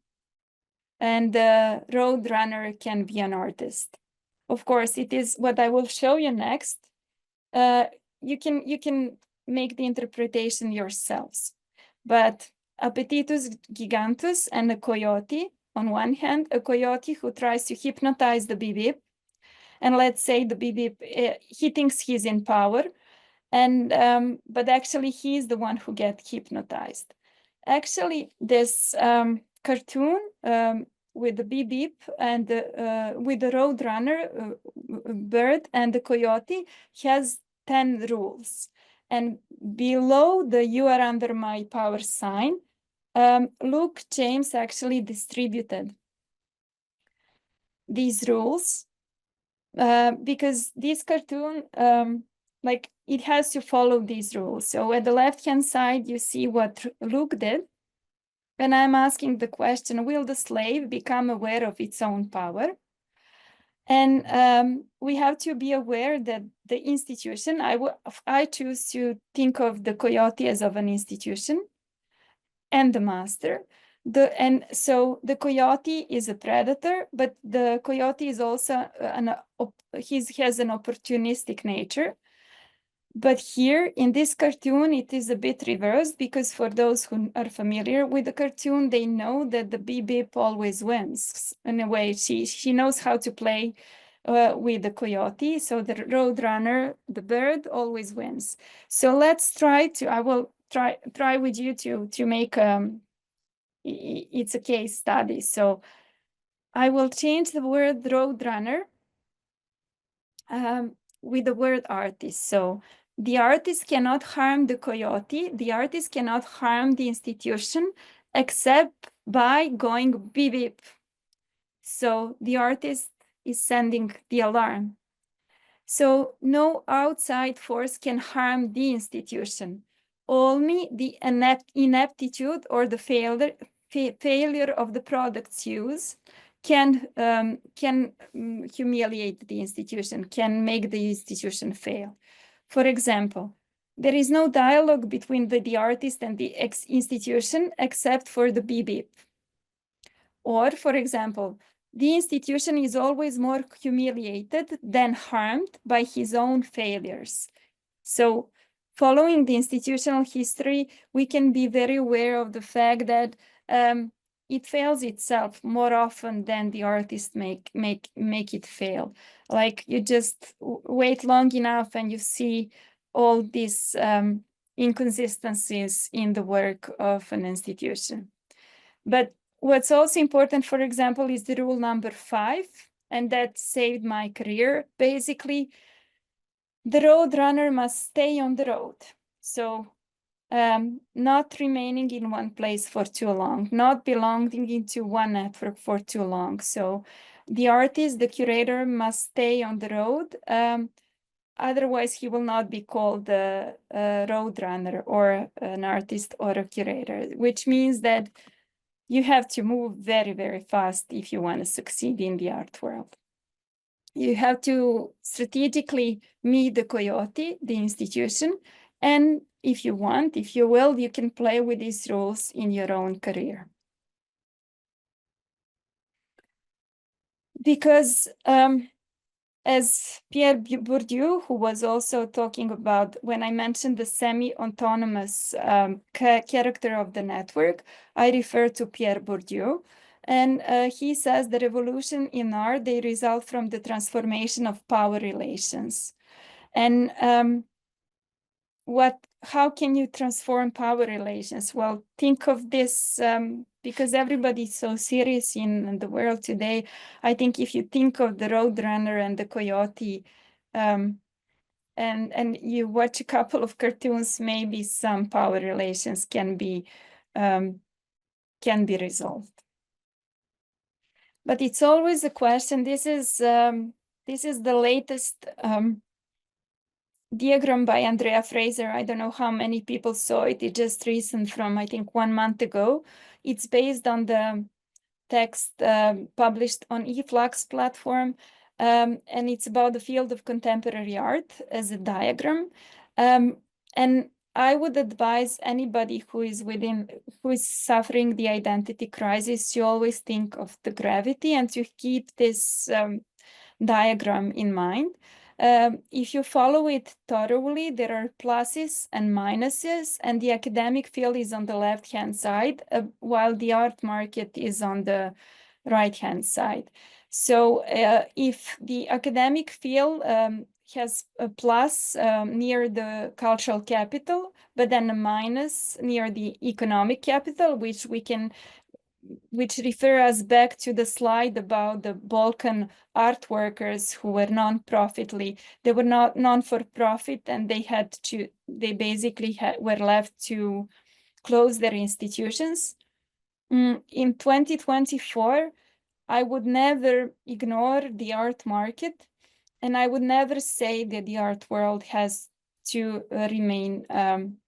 and the roadrunner can be an artist. Of course, it is what I will show you next. you can make the interpretation yourselves. But appetitus gigantus and a coyote, on one hand, a coyote who tries to hypnotize the bibib, and let's say the bibib, he thinks he's in power, and but actually he's the one who gets hypnotized. Actually, this cartoon with the bibib and with the roadrunner bird and the coyote has 10 rules. And below the "you are under my power" sign, Luke James actually distributed these rules because this cartoon, like, it has to follow these rules. So at the left-hand side, you see what Luke did. And I'm asking the question, will the slave become aware of its own power? And we have to be aware that the institution, I choose to think of the coyote as of an institution and the master. And so the coyote is a predator, but the coyote is also he has an opportunistic nature. But here in this cartoon, it is a bit reversed, because for those who are familiar with the cartoon, they know that the bibib always wins. In a way, she knows how to play with the coyote. So the roadrunner, the bird, always wins. So let's try to, I will try with you to make, it's a case study. So I will change the word roadrunner with the word artist. So the artist cannot harm the coyote. The artist cannot harm the institution except by going beep beep. So the artist is sending the alarm. So no outside force can harm the institution. Only the ineptitude or the failure of the product's use can humiliate the institution, can make the institution fail. For example, there is no dialogue between the artist and the institution except for the beep. Or, for example, the institution is always more humiliated than harmed by his own failures. So, following the institutional history, we can be very aware of the fact that it fails itself more often than the artist make it fail. Like, you just wait long enough and you see all these inconsistencies in the work of an institution. But what's also important, for example, is the rule number 5, and that saved my career. Basically, the roadrunner must stay on the road. So not remaining in one place for too long, not belonging into one network for too long. So the artist, the curator, must stay on the road. Otherwise, he will not be called a roadrunner or an artist or a curator, which means that you have to move very, very fast if you want to succeed in the art world. You have to strategically meet the coyote, the institution, and if you want, if you will, you can play with these rules in your own career. Because as Pierre Bourdieu, who was also talking about, when I mentioned the semi-autonomous character of the network, I refer to Pierre Bourdieu. And he says the revolution in art, they result from the transformation of power relations. And how can you transform power relations? Well, think of this, because everybody's so serious in the world today. I think if you think of the roadrunner and the coyote, and you watch a couple of cartoons, maybe some power relations can be resolved. But it's always a question. This is the latest diagram by Andrea Fraser. I don't know how many people saw it. It's just recent, from I think 1 month ago. It's based on the text published on eFlux platform, and it's about the field of contemporary art as a diagram. And I would advise anybody who is suffering the identity crisis to always think of the gravity and to keep this diagram in mind. If you follow it thoroughly, there are pluses and minuses, and the academic field is on the left-hand side, while the art market is on the right-hand side. So if the academic field has a plus near the cultural capital, but then a minus near the economic capital, which refer us back to the slide about the Balkan art workers who were they were not non-for-profit, and they basically were left to close their institutions. In 2024, I would never ignore the art market, and I would never say that the art world has to remain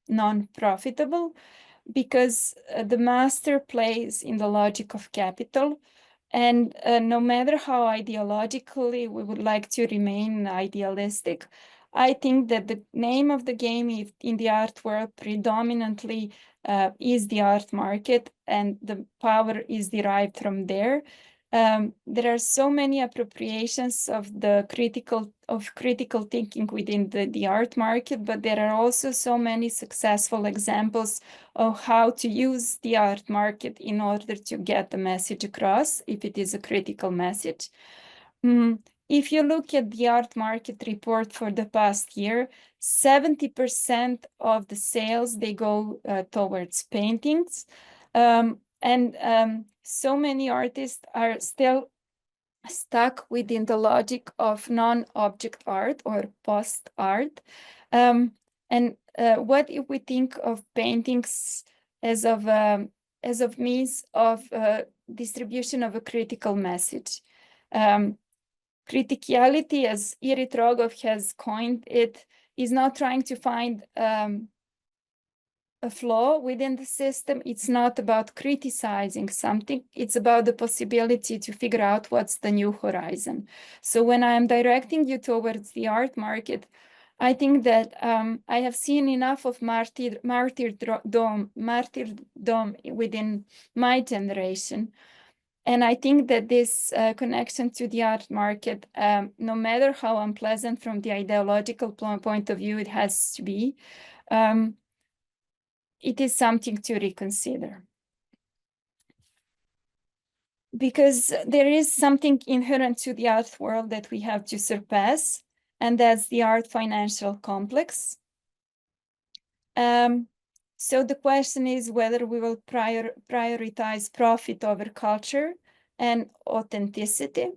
non-profitable, because the master plays in the logic of capital. And no matter how ideologically we would like to remain idealistic, I think that the name of the game in the art world predominantly is the art market, and the power is derived from there. There are so many appropriations of critical thinking within the art market, but there are also so many successful examples of how to use the art market in order to get the message across, if it is a critical message. If you look at the art market report for the past year, 70% of the sales, they go towards paintings. So many artists are still stuck within the logic of non-object art or post-art. What if we think of paintings as of means of distribution of a critical message? Criticality, as Irit Rogov has coined it, is not trying to find a flaw within the system. It's not about criticizing something. It's about the possibility to figure out what's the new horizon. So when I am directing you towards the art market, I think that I have seen enough of martyrdom within my generation. And I think that this connection to the art market, no matter how unpleasant from the ideological point of view it has to be, it is something to reconsider. Because there is something inherent to the art world that we have to surpass, and that's the art financial complex. So the question is whether we will prioritize profit over culture and authenticity.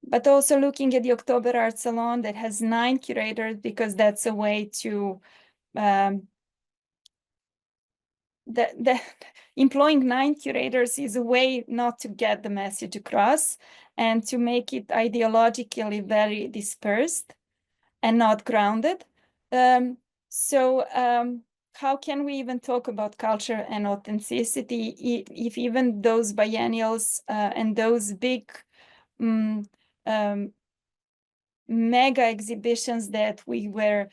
But also looking at the October Art Salon that has 9 curators, because that's a way to employing 9 curators is a way not to get the message across and to make it ideologically very dispersed and not grounded. How can we even talk about culture and authenticity if even those biennials and those big mega exhibitions that we were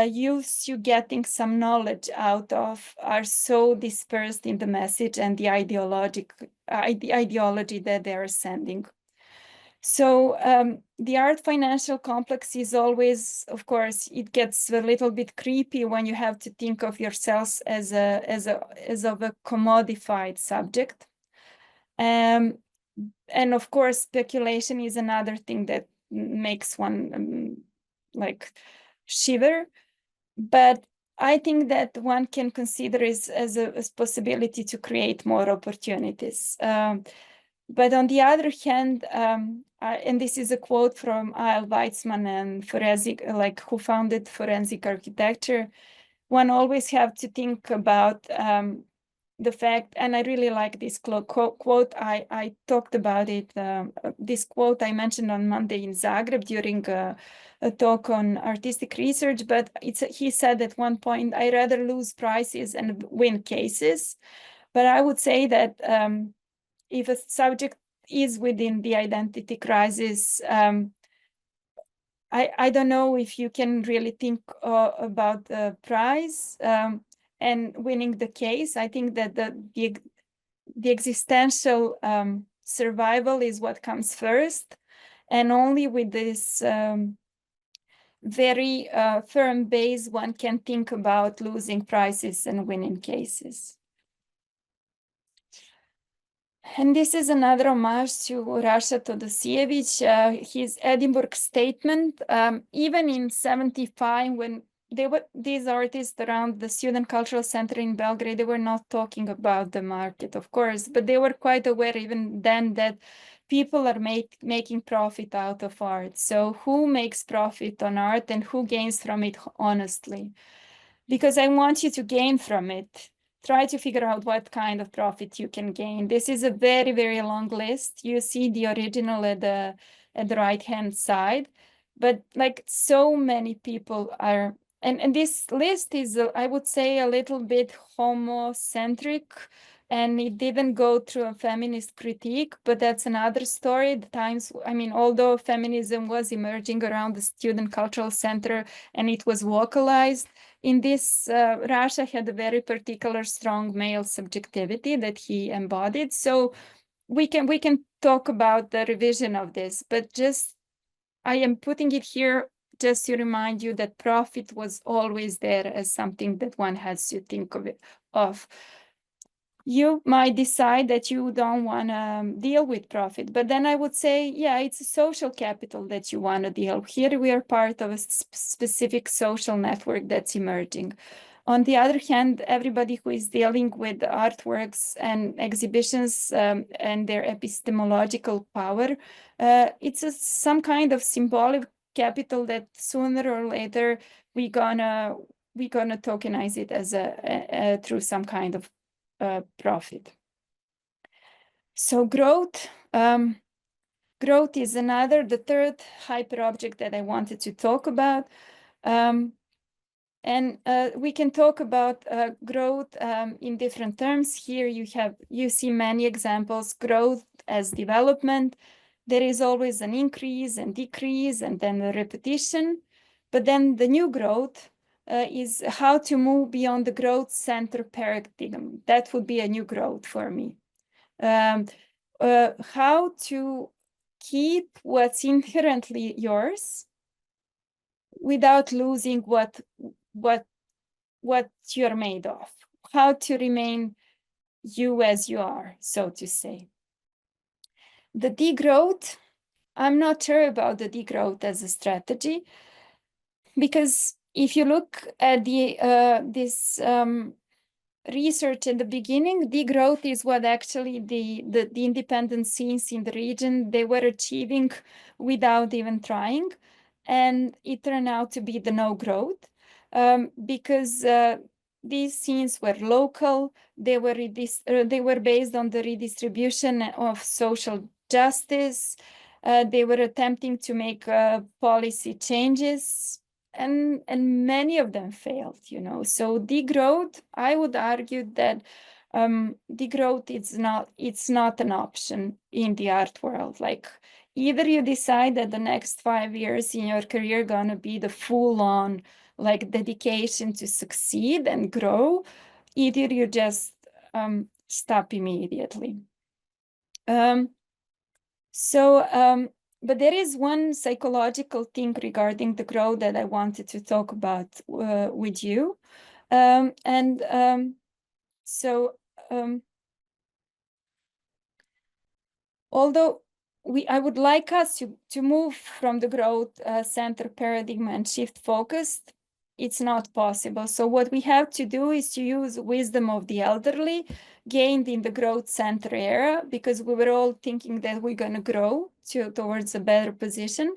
used to getting some knowledge out of are so dispersed in the message and the ideology that they are sending? So the art financial complex is always, of course, it gets a little bit creepy when you have to think of yourselves as of a commodified subject. And of course, speculation is another thing that makes one like shiver. But I think that one can consider it as a possibility to create more opportunities. But on the other hand, and this is a quote from A.L. Weizmann and who founded forensic architecture, one always have to think about the fact, and I really like this quote, I talked about it, this quote I mentioned on Monday in Zagreb during a talk on artistic research, but he said at one point, I rather lose prizes and win cases. But I would say that if a subject is within the identity crisis, I don't know if you can really think about the prize and winning the case. I think that the existential survival is what comes first, and only with this very firm base one can think about losing prizes and winning cases. And this is another homage to Rasha Todosievich, his Edinburgh statement. Even in 1975, when these artists around the Student Cultural Center in Belgrade, they were not talking about the market, of course, but they were quite aware even then that people are making profit out of art. So who makes profit on art and who gains from it honestly? Because I want you to gain from it. Try to figure out what kind of profit you can gain. This is a very, very long list. You see the original at the right-hand side, but like so many people are, and this list is, I would say, a little bit homocentric, and it didn't go through a feminist critique, but that's another story. The times, I mean, although feminism was emerging around the Student Cultural Center and it was vocalized, in this, Rasha had a very particular strong male subjectivity that he embodied. So we can talk about the revision of this, but just I am putting it here just to remind you that profit was always there as something that one has to think of. You might decide that you don't want to deal with profit, but then I would say, yeah, it's a social capital that you want to deal. Here we are part of a specific social network that's emerging. On the other hand, everybody who is dealing with artworks and exhibitions and their epistemological power, it's some kind of symbolic capital that sooner or later we're gonna tokenize it as through some kind of profit. So growth is the third hyperobject that I wanted to talk about. And we can talk about growth in different terms. Here you see many examples. Growth as development. There is always an increase and decrease and then a repetition. But then the new growth is how to move beyond the growth center paradigm. That would be a new growth for me. How to keep what's inherently yours without losing what you're made of. How to remain you as you are, so to say. The degrowth, I'm not sure about the degrowth as a strategy, because if you look at this research in the beginning, degrowth is what actually the independent scenes in the region, they were achieving without even trying. And it turned out to be the no growth because these scenes were local. They were based on the redistribution of social justice. They were attempting to make policy changes. And many of them failed, So degrowth, I would argue that degrowth it's not an option in the art world. Like either you decide that the next 5 years in your career gonna be the full-on like dedication to succeed and grow, either you just stop immediately. But there is one psychological thing regarding the growth that I wanted to talk about with you. Although I would like us to move from the growth center paradigm and shift focus, it's not possible. So what we have to do is to use wisdom of the elderly gained in the growth center era, because we were all thinking that we're going to grow towards a better position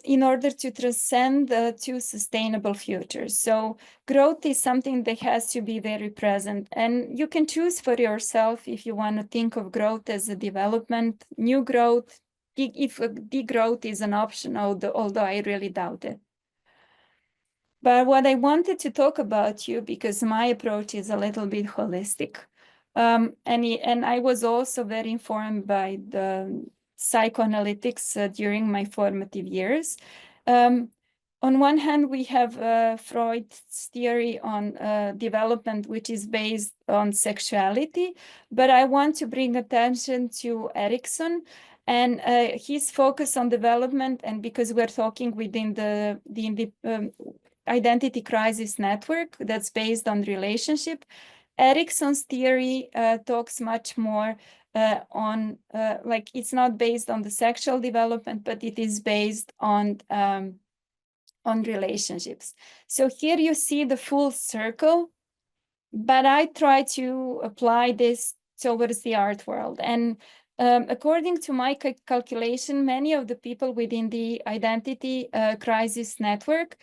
in order to transcend to sustainable futures. So growth is something that has to be very present, and you can choose for yourself if you want to think of growth as a development, new growth, if degrowth is an option, although I really doubt it. But what I wanted to talk about you, because my approach is a little bit holistic, and I was also very informed by the psychoanalytics during my formative years. On one hand, we have Freud's theory on development, which is based on sexuality, but I want to bring attention to Erikson And his focus on development, and because we're talking within the identity crisis network that's based on relationship, Erikson's theory talks much more on, like, it's not based on the sexual development, but it is based on relationships. So here you see the full circle, but I try to apply this towards the art world. And according to my calculation, many of the people within the identity crisis network,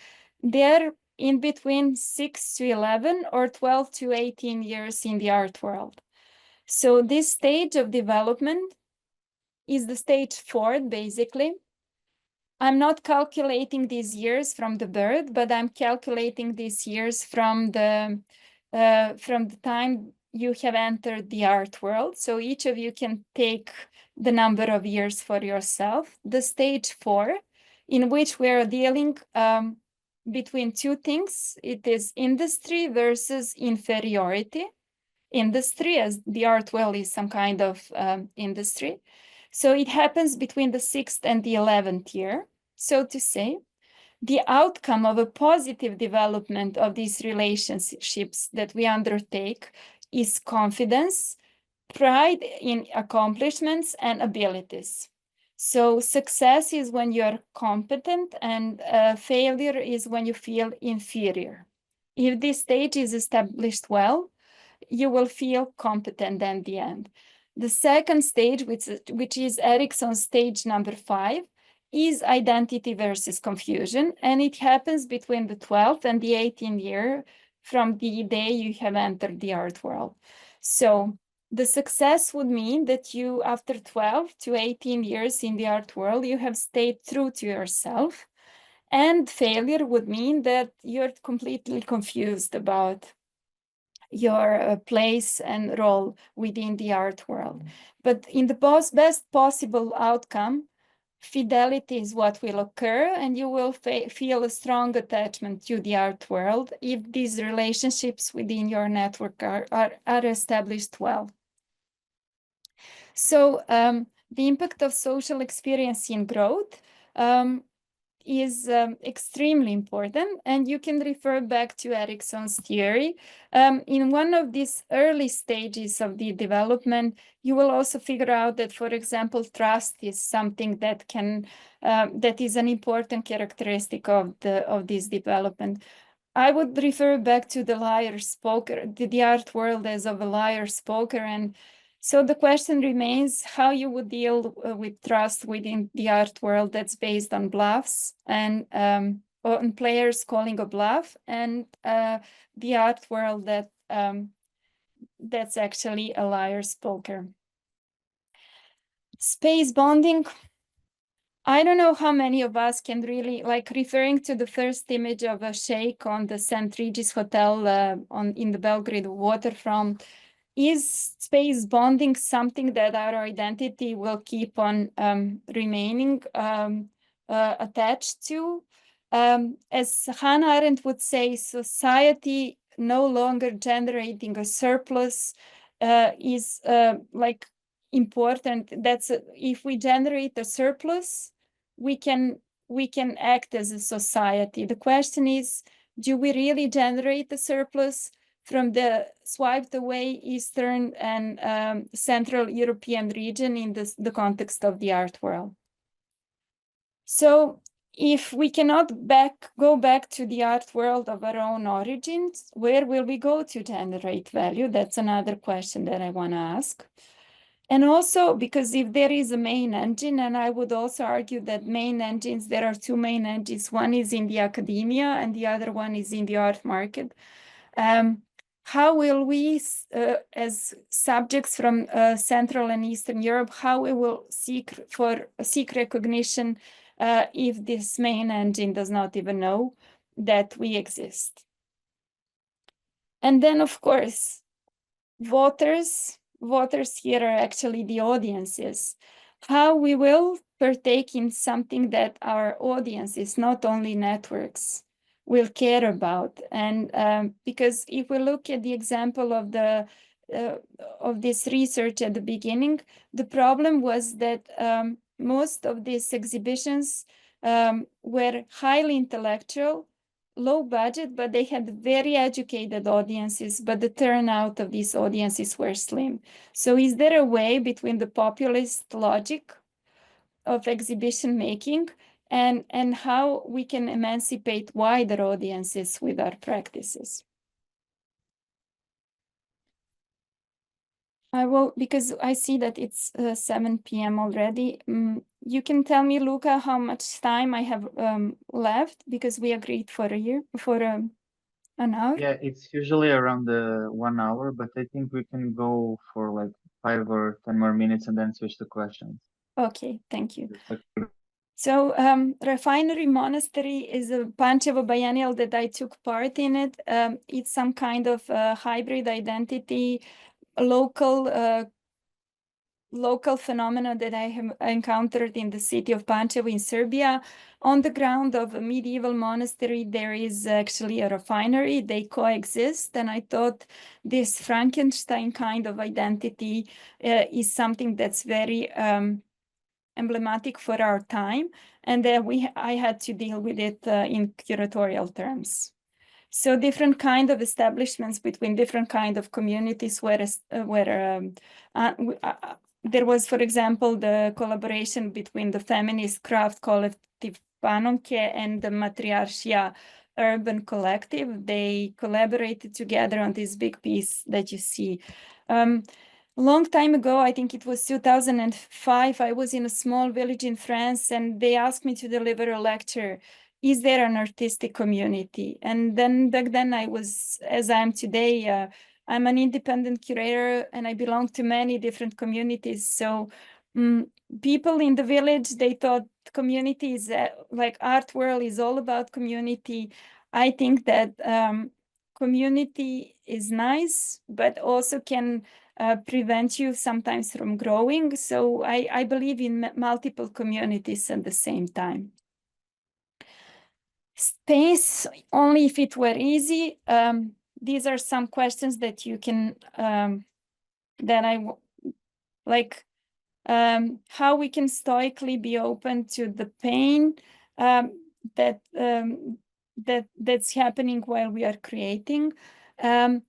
they're in between 6 to 11 or 12 to 18 years in the art world. So this stage of development is the stage 4, basically. I'm not calculating these years from the birth, but I'm calculating these years from the time you have entered the art world. So each of you can take the number of years for yourself. The stage 4, in which we are dealing between two things. It is industry versus inferiority. Industry, as the art world is some kind of industry. So it happens between the 6th and the 11th year. So to say, the outcome of a positive development of these relationships that we undertake is confidence, pride in accomplishments and abilities. So success is when you're competent, and failure is when you feel inferior. If this stage is established well, you will feel competent at the end. The second stage, which is Erikson's stage number 5, is identity versus confusion, and it happens between the 12th and the 18th year from the day you have entered the art world. So the success would mean that you, after 12 to 18 years in the art world, you have stayed true to yourself. And failure would mean that you're completely confused about your place and role within the art world. But in the best possible outcome, fidelity is what will occur, and you will feel a strong attachment to the art world if these relationships within your network are established well. So the impact of social experience in growth is extremely important, and you can refer back to Erikson's theory. In one of these early stages of the development, you will also figure out that, for example, trust is something that can that is an important characteristic of this development. I would refer back to the liar spoker, the art world as of a liar spoker, and so the question remains how you would deal with trust within the art world that's based on bluffs and on players calling a bluff, and the art world that that's actually a liar spoker. Space bonding. I don't know how many of us can really, like, referring to the first image of a sheikh on the St. Regis Hotel in the Belgrade waterfront. Is space bonding something that our identity will keep on remaining attached to? As Hannah Arendt would say, society no longer generating a surplus is like important. That's if we generate a surplus, we can act as a society. The question is, do we really generate a surplus from the swiped away Eastern and Central European region in the context of the art world? So if we cannot go back to the art world of our own origins, where will we go to generate value? That's another question that I want to ask. And also, because if there is a main engine, and I would also argue that main engines, there are two main engines. One is in the academia and the other one is in the art market. How will we, as subjects from Central and Eastern Europe, how we will seek recognition if this main engine does not even know that we exist? And then, of course, voters here are actually the audiences. How we will partake in something that our audiences, not only networks, will care about. And because if we look at the example of the of this research at the beginning, the problem was that most of these exhibitions were highly intellectual, low budget, but they had very educated audiences, but the turnout of these audiences were slim. So is there a way between the populist logic of exhibition making and how we can emancipate wider audiences with our practices? I will, because I see that it's 7 p.m. already. You can tell me, Luca, how much time I have left, because we agreed for an hour.
Yeah, it's usually around 1 hour, but I think we can go for like 5 or 10 more minutes and then switch to questions.
Okay, thank you. So Refinery Monastery is a Pančevo biennial that I took part in it. It's some kind of hybrid identity, local phenomena that I have encountered in the city of Pančevo in Serbia. On the ground of a medieval monastery, there is actually a refinery. They coexist, and I thought this Frankenstein kind of identity is something that's very emblematic for our time, and I had to deal with it in curatorial terms. So different kind of establishments between different kind of communities there was, for example, the collaboration between the feminist craft collective Panonke and the Matriarchia urban collective. They collaborated together on this big piece that you see. A long time ago, I think it was 2005, I was in a small village in France, and they asked me to deliver a lecture. Is there an artistic community? And then back then I was, as I am today, I'm an independent curator and I belong to many different communities. So people in the village, they thought community is like art world is all about community. I think that community is nice, but also can prevent you sometimes from growing. So I believe in multiple communities at the same time. Space, only if it were easy. These are some questions that you can, that I like, how we can stoically be open to the pain that's happening while we are creating. And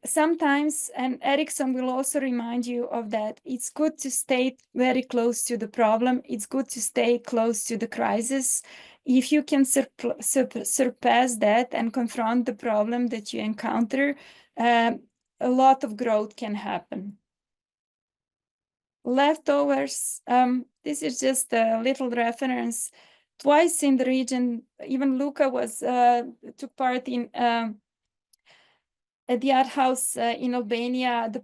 sometimes, and Erickson will also remind you of that, it's good to stay very close to the problem. It's good to stay close to the crisis. If you can surpass that and confront the problem that you encounter, a lot of growth can happen. Leftovers, this is just a little reference. Twice in the region, even Luca took part in at the art house in Albania. The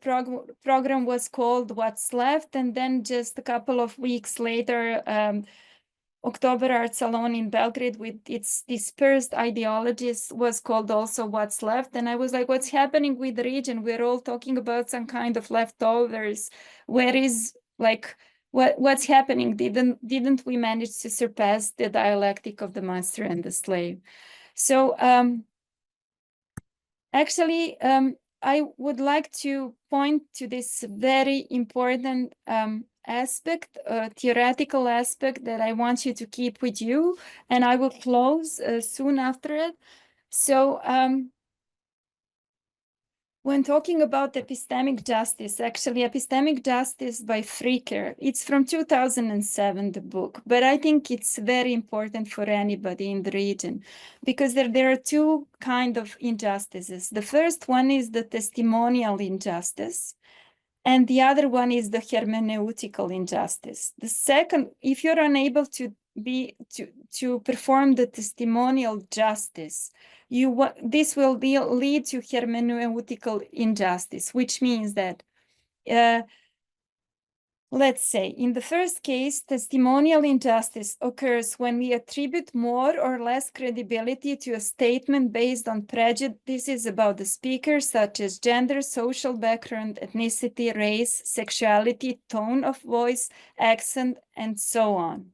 program was called What's Left, and then just a couple of weeks later, October Art Salon in Belgrade with its dispersed ideologies was called also What's Left. And I was like, what's happening with the region? We're all talking about some kind of leftovers. Where is, like, what's happening? Didn't we manage to surpass the dialectic of the master and the slave? So actually, I would like to point to this very important aspect, theoretical aspect that I want you to keep with you, and I will close soon after it. So when talking about epistemic justice, actually epistemic justice by Fricker, it's from 2007, the book, but I think it's very important for anybody in the region because there are two kinds of injustices. The first one is the testimonial injustice, and the other one is the hermeneutical injustice. The second, if you're unable to perform the testimonial justice, this will lead to hermeneutical injustice, which means that, let's say, in the first case, testimonial injustice occurs when we attribute more or less credibility to a statement based on prejudices about the speaker, such as gender, social background, ethnicity, race, sexuality, tone of voice, accent, and so on.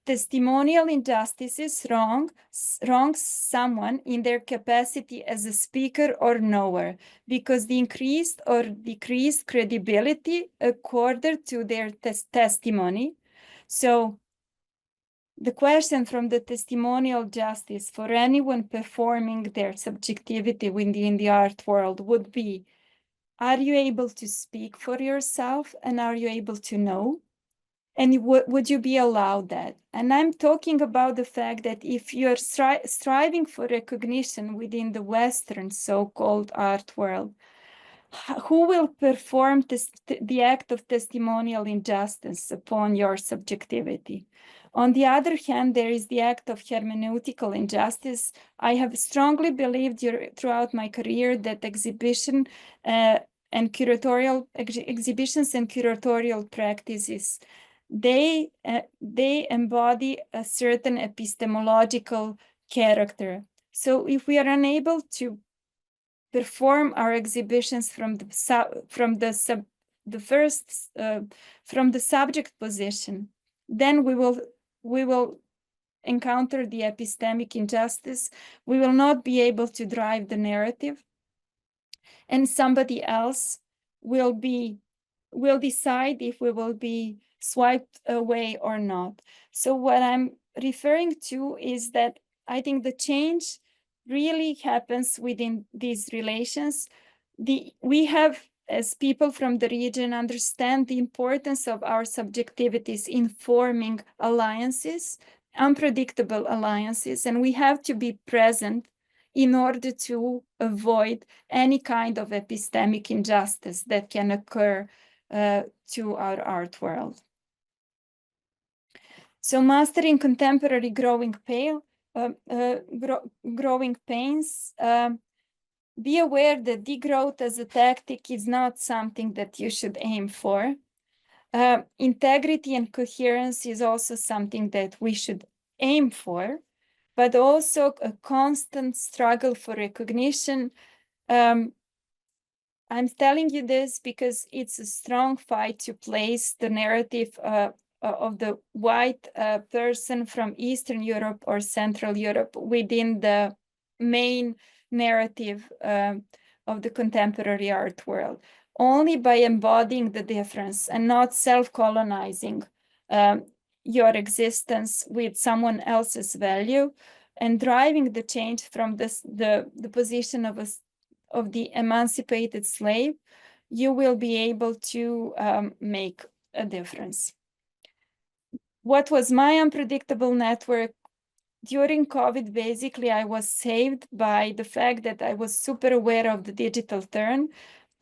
testimonial injustices wrongs someone in their capacity as a speaker or knower, because the increased or decreased credibility accorded to their testimony. So the question from the testimonial justice for anyone performing their subjectivity within the art world would be, are you able to speak for yourself, and are you able to know? And would you be allowed that? And I'm talking about the fact that if you're striving for recognition within the Western so-called art world, who will perform the act of testimonial injustice upon your subjectivity? On the other hand, there is the act of hermeneutical injustice. I have strongly believed throughout my career that exhibitions and curatorial practices, they embody a certain epistemological character. So if we are unable to perform our exhibitions from the subject position, then we will encounter the epistemic injustice. We will not be able to drive the narrative, and somebody else will decide if we will be swiped away or not. So what I'm referring to is that I think the change really happens within these relations. We have, as people from the region, understand the importance of our subjectivities in forming alliances, unpredictable alliances, and we have to be present in order to avoid any kind of epistemic injustice that can occur to our art world. So mastering contemporary growing pains, be aware that degrowth as a tactic is not something that you should aim for. Integrity and coherence is also something that we should aim for, but also a constant struggle for recognition. I'm telling you this because it's a strong fight to place the narrative of the white person from Eastern Europe or Central Europe within the main narrative of the contemporary art world. Only by embodying the difference and not self-colonizing your existence with someone else's value and driving the change from the position of the emancipated slave, you will be able to make a difference. What was my unpredictable network? During COVID, basically, I was saved by the fact that I was super aware of the digital turn.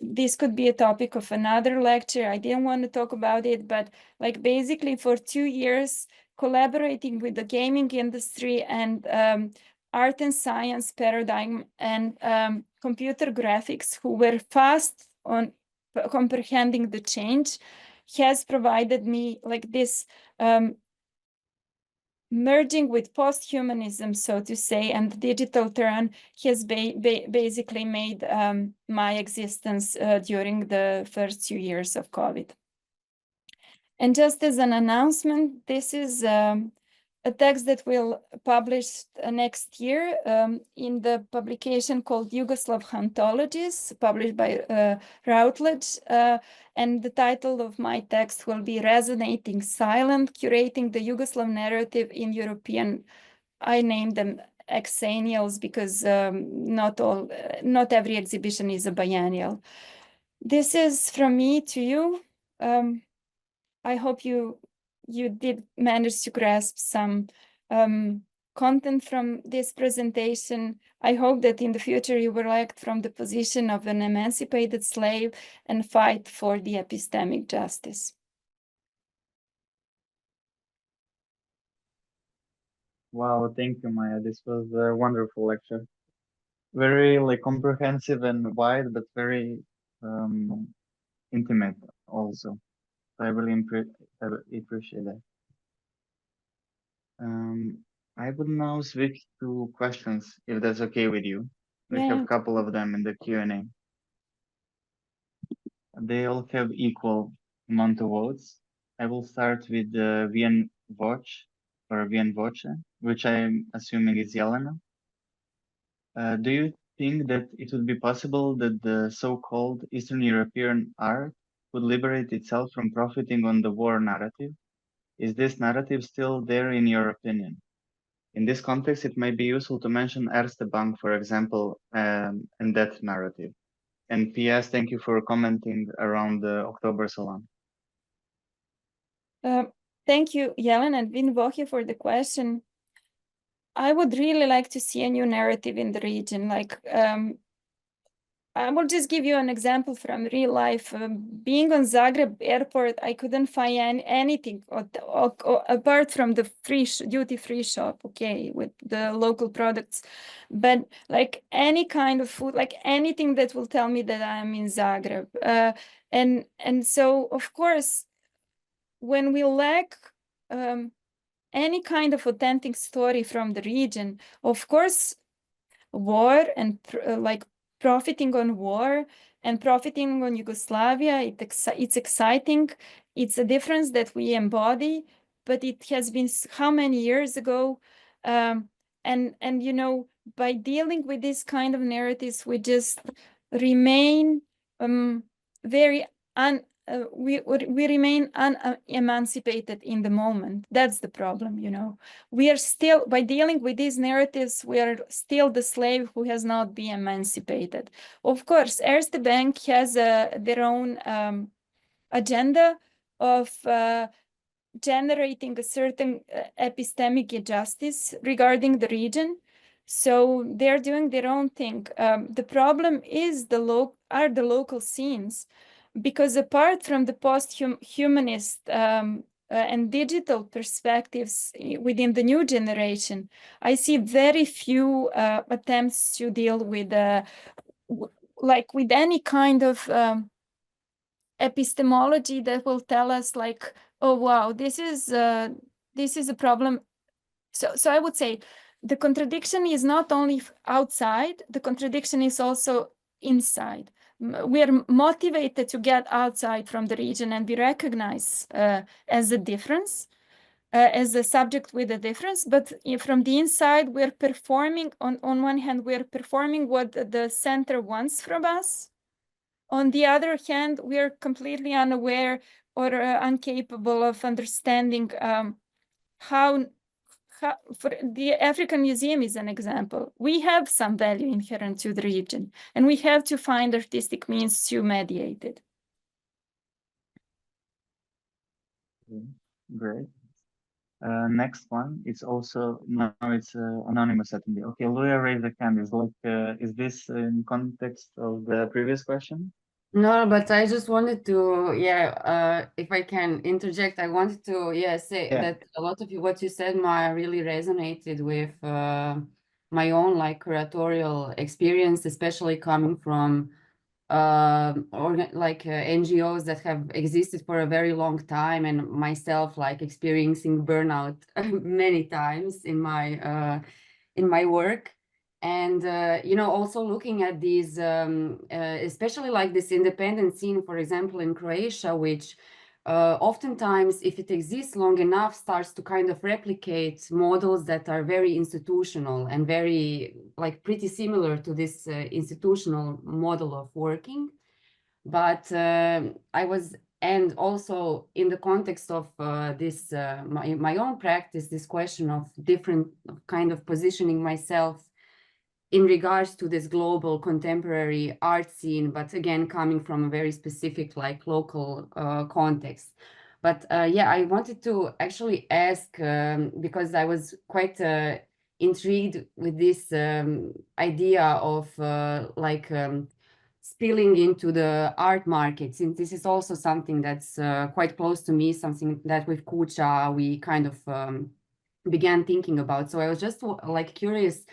This could be a topic of another lecture. I didn't want to talk about it, but like basically for 2 years, collaborating with the gaming industry and art and science paradigm and computer graphics, who were fast on comprehending the change, has provided me like this merging with post-humanism, so to say, and the digital turn has basically made my existence during the first 2 years of COVID. And just as an announcement, this is a text that we'll publish next year in the publication called Yugoslav Hantologies, published by Routledge. And the title of my text will be Resonating Silent, Curating the Yugoslav Narrative in European, I named them exennials because not every exhibition is a biennial. This is from me to you. I hope you did manage to grasp some content from this presentation. I hope that in the future you will act from the position of an emancipated slave and fight for the epistemic justice.
Wow, thank you, Maja. This was a wonderful lecture. Very like comprehensive and wide, but very intimate also. I really appreciate that. I would now switch to questions, if that's okay with you. We have a couple of them in the Q&A. They all have equal amount of votes. I will start with the VN Watch. or Vien Voce, which I'm assuming is Jelena. Do you think that it would be possible that the so-called Eastern European art would liberate itself from profiting on the war narrative? Is this narrative still there in your opinion? In this context, it might be useful to mention Erste Bank, for example, and that narrative. And P.S., thank you for commenting around the October Salon.
Thank you, Jelena and Vien Voce, for the question. I would really like to see a new narrative in the region. Like, I will just give you an example from real life. Being on Zagreb airport, I couldn't find anything apart from the duty-free shop, okay, with the local products. But like any kind of food, like anything that will tell me that I'm in Zagreb. And so, of course, when we lack any kind of authentic story from the region, of course, war and like profiting on war and profiting on Yugoslavia, it's exciting. It's a difference that we embody, but it has been how many years ago? And you know, by dealing with this kind of narratives, we just remain very we remain emancipated in the moment. That's the problem, you know. We are still, by dealing with these narratives, we are still the slave who has not been emancipated. Of course, Erste Bank has their own agenda of generating a certain epistemic justice regarding the region. So they're doing their own thing. The problem is the local scenes, because apart from the post-humanist and digital perspectives within the new generation, I see very few attempts to deal with like with any kind of epistemology that will tell us like, oh wow, this is a problem. So I would say the contradiction is not only outside, the contradiction is also inside. We are motivated to get outside from the region and be recognized as a difference, as a subject with a difference. But from the inside, we're performing, on one hand, we're performing what the center wants from us. On the other hand, we are completely unaware or incapable of understanding how, for the African Museum is an example. We have some value inherent to the region, and we have to find artistic means to mediate it.
Great. Next one, it's also, now it's anonymous attendee. Okay, Luia raised the hand. Is this in context of the previous question?
No, but I just wanted to, if I can interject, I wanted to, say that a lot of what you said, Maja, really resonated with my own like curatorial experience, especially coming from NGOs that have existed for a very long time, and myself like experiencing burnout many times in my work. And also looking at these especially like this independent scene, for example, in Croatia, which oftentimes, if it exists long enough, starts to kind of replicate models that are very institutional and very like pretty similar to this institutional model of working. But and also in the context of this my own practice, this question of different kind of positioning myself in regards to this global contemporary art scene, but again, coming from a very specific like local context. But I wanted to actually ask, because I was quite intrigued with this idea of spilling into the art market, since this is also something that's quite close to me, something that with Kucha we kind of began thinking about. So I was just like curious,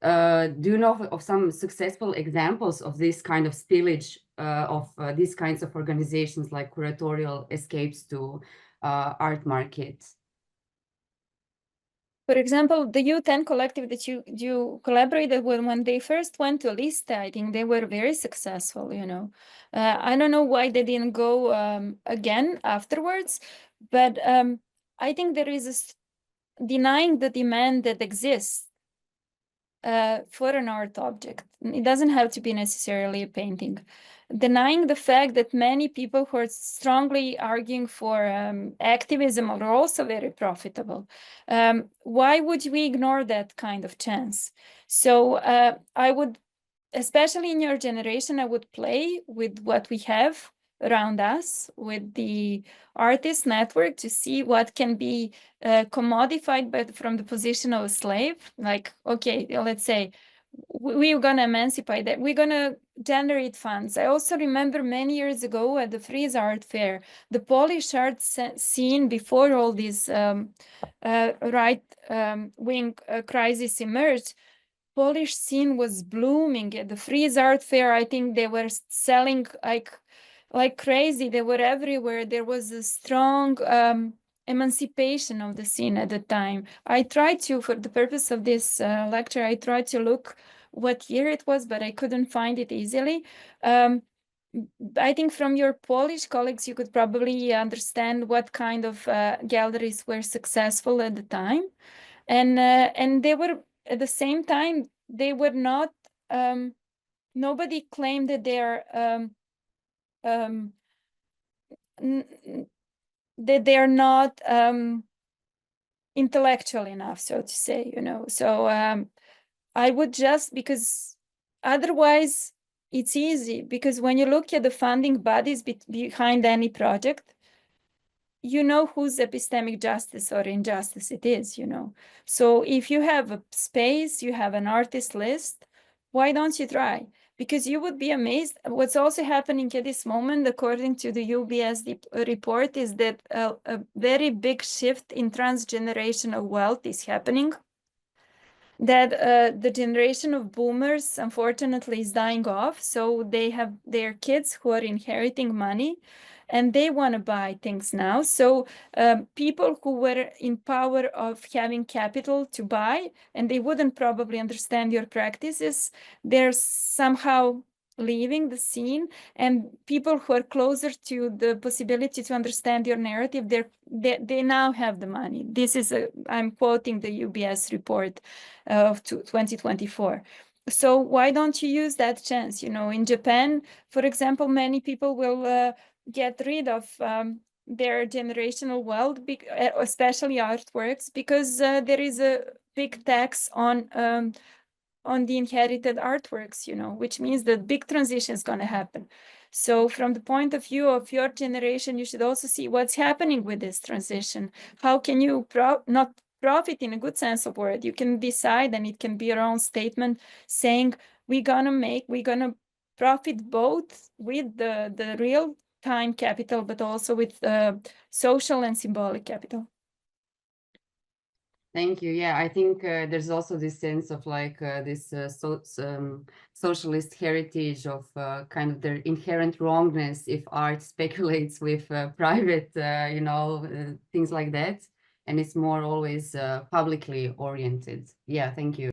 do you know of some successful examples of this kind of spillage of these kinds of organizations like curatorial escapes to art markets?
For example, the U10 collective that you collaborated with, when they first went to Lista, I think they were very successful, you know. I don't know why they didn't go again afterwards, but I think there is denying the demand that exists for an art object. It doesn't have to be necessarily a painting. Denying the fact that many people who are strongly arguing for activism are also very profitable. Why would we ignore that kind of chance? So I would, especially in your generation, I would play with what we have around us, with the artist network, to see what can be commodified from the position of a slave. Like, okay, let's say we're going to emancipate that. We're going to generate funds. I also remember many years ago at the Frieze Art Fair, the Polish art scene before all this right-wing crisis emerged, Polish scene was blooming at the Frieze Art Fair. I think they were selling like crazy. They were everywhere. There was a strong emancipation of the scene at the time. I tried to, for the purpose of this lecture, I tried to look what year it was, but I couldn't find it easily. I think from your Polish colleagues, you could probably understand what kind of galleries were successful at the time. And they were, at the same time, they were not, nobody claimed that they are that they are not intellectual enough, so to say, you know. So I would just, because otherwise it's easy, because when you look at the funding bodies behind any project, you know whose epistemic justice or injustice it is, you know. So if you have a space, you have an artist list, why don't you try? Because you would be amazed. What's also happening at this moment, according to the UBS report, is that a very big shift in transgenerational wealth is happening. That the generation of boomers, unfortunately, is dying off. So they have their kids who are inheriting money, and they want to buy things now. So people who were in power of having capital to buy, and they wouldn't probably understand your practices, they're somehow leaving the scene, and people who are closer to the possibility to understand your narrative, they now have the money. This is I'm quoting the UBS report of 2024. So why don't you use that chance? You know, in Japan, for example, many people will get rid of their generational wealth, especially artworks, because there is a big tax on the inherited artworks, you know, which means that big transition is going to happen. So from the point of view of your generation, you should also see what's happening with this transition. How can you not profit in a good sense of word? You can decide, and it can be your own statement saying, we're going to profit both with the real time capital, but also with social and symbolic capital.
Thank you. Yeah, I think there's also this sense of like this socialist heritage of kind of their inherent wrongness if art speculates with private, you know, things like that. And it's more always publicly oriented. Yeah, thank you.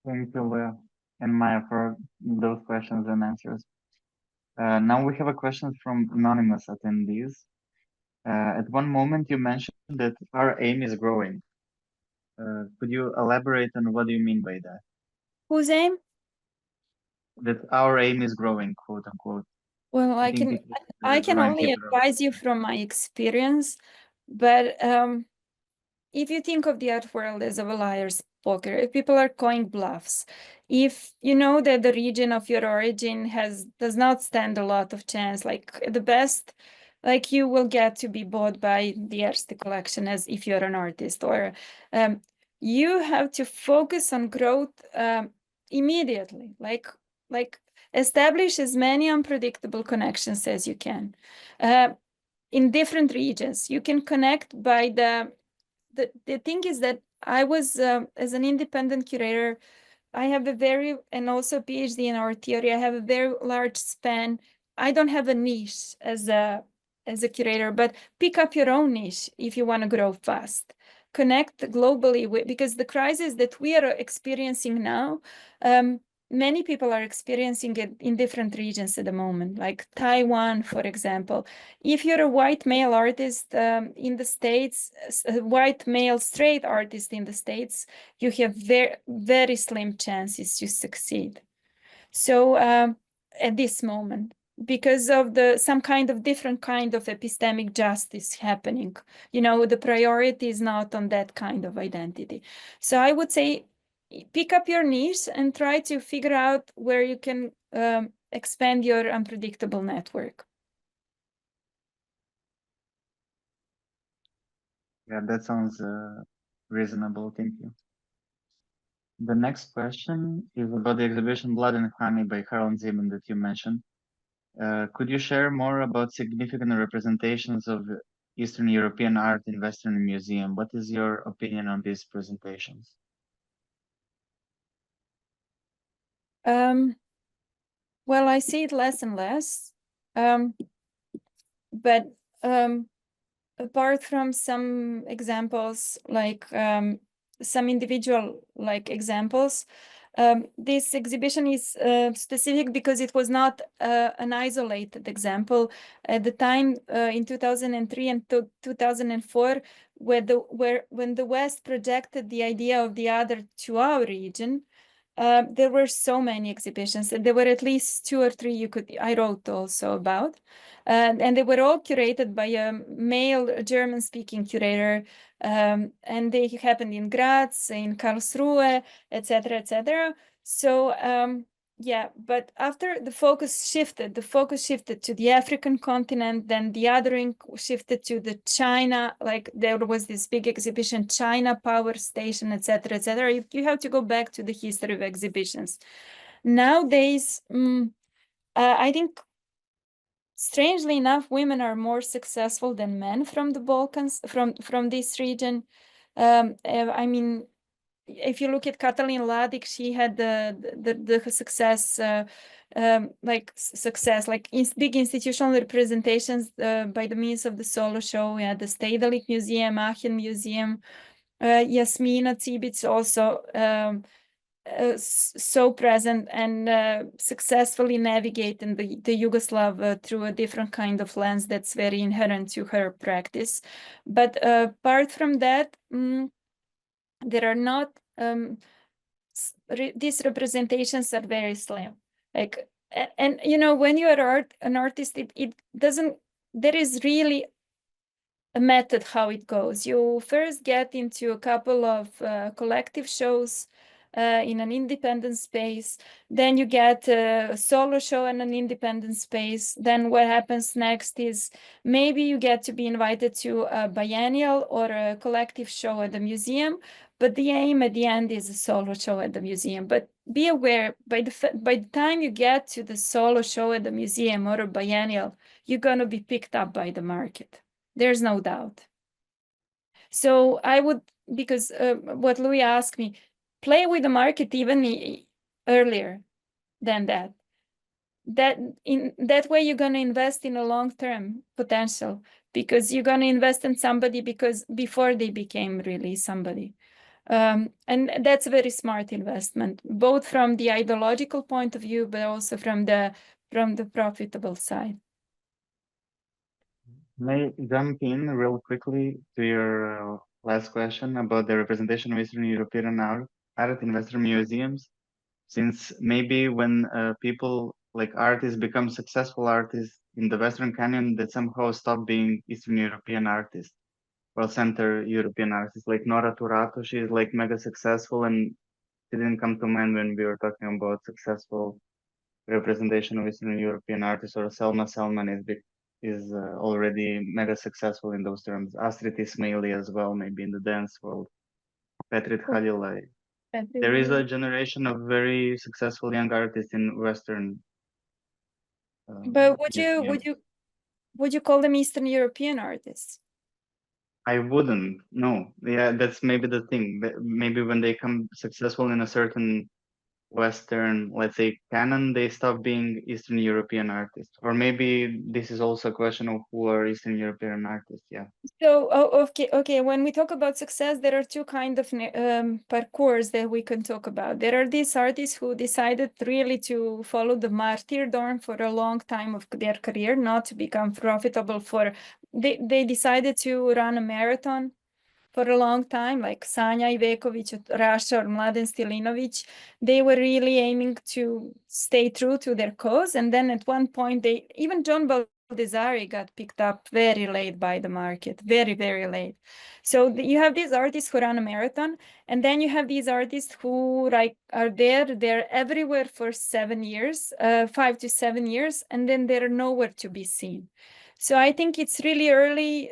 Thank you, Leah and Maya, for those questions and answers. Now we have a question from anonymous attendees. At one moment, you mentioned that our aim is growing. Could you elaborate on what do you mean by that?
Whose aim?
That our aim is growing, quote unquote.
Well, I can only advise you from my experience, but if you think of the art world as a liar's poker, if people are calling bluffs, if you know that the region of your origin does not stand a lot of chance, like the best, like you will get to be bought by the Erste collection as if you're an artist, or you have to focus on growth immediately, like establish as many unpredictable connections as you can in different regions. You can connect by the thing is that I was, as an independent curator, I have and also PhD in art theory, I have a very large span. I don't have a niche as a curator, but pick up your own niche if you want to grow fast. Connect globally because the crisis that we are experiencing now, many people are experiencing it in different regions at the moment, like Taiwan, for example. If you're a white male artist in the States, a white male straight artist in the States, you have very, very slim chances to succeed. So at this moment, because of some kind of different kind of epistemic justice happening, you know, the priority is not on that kind of identity. So I would say, pick up your niche and try to figure out where you can expand your unpredictable network.
Yeah, that sounds reasonable. Thank you. The next question is about the exhibition Blood and Honey by Harold Zeman that you mentioned. Could you share more about significant representations of Eastern European art in Western Museum? What is your opinion on these presentations?
Well, I see it less and less, but apart from some examples, like some individual examples, this exhibition is specific because it was not an isolated example. At the time, in 2003 and 2004, when the West projected the idea of the other to our region, there were so many exhibitions, and there were at least 2 or 3 I wrote also about, and they were all curated by a male German-speaking curator, and they happened in Graz, in Karlsruhe, etc., etc. So yeah, but after the focus shifted to the African continent, then the othering shifted to the China, like there was this big exhibition, China Power Station, etc., etc. You have to go back to the history of exhibitions. Nowadays, I think, strangely enough, women are more successful than men from the Balkans, from this region. I mean, if you look at Katalin Ladic, she had the success, big institutional representations by the means of the solo show. We had the Stedelijk Museum, Aachen Museum, Jasmina Cibic also so present and successfully navigating the Yugoslav through a different kind of lens that's very inherent to her practice. But apart from that, there are not these representations are very slim. Like, and you know, when you are an artist, it doesn't. There is really a method how it goes. You first get into a couple of collective shows in an independent space. Then you get a solo show in an independent space. Then what happens next is maybe you get to be invited to a biennial or a collective show at the museum, but the aim at the end is a solo show at the museum. But be aware, by the time you get to the solo show at the museum or a biennial, you're going to be picked up by the market. There's no doubt. So I would, because what Louis asked me, play with the market even earlier than that. In that way, you're going to invest in a long-term potential, because you're going to invest in somebody because before they became really somebody. And that's a very smart investment, both from the ideological point of view, but also from the profitable side.
May I jump in real quickly to your last question about the representation of Eastern European art in Western museums? Since maybe when people like artists become successful artists in the Western Canon, that somehow stop being Eastern European artists, or Central European artists. Like Nora Turato, she's like mega successful, and she didn't come to mind when we were talking about successful representation of Eastern European artists. Or Selma Selman is already mega successful in those terms. Astrid Ismaili as well, maybe in the dance world. Petrit Khalilai. There is a generation of very successful young artists in Western.
But would you call them Eastern European artists?
I wouldn't. No. Yeah, that's maybe the thing. Maybe when they come successful in a certain Western, let's say, canon, they stop being Eastern European artists? Or maybe this is also a question of who are Eastern European artists. Yeah.
So, okay. When we talk about success, there are two kind of parcours that we can talk about. There are these artists who decided really to follow the martyrdom for a long time of their career, not to become profitable for. They decided to run a marathon for a long time, like Sanja Iveković, Rasha, or Mladen Stilinović. They were really aiming to stay true to their cause. And then at one point, even John Baldessari got picked up very late by the market, very, very late. So you have these artists who run a marathon, and then you have these artists who are they're everywhere for 7 years, 5 to 7 years, and then they're nowhere to be seen. So I think it's really early.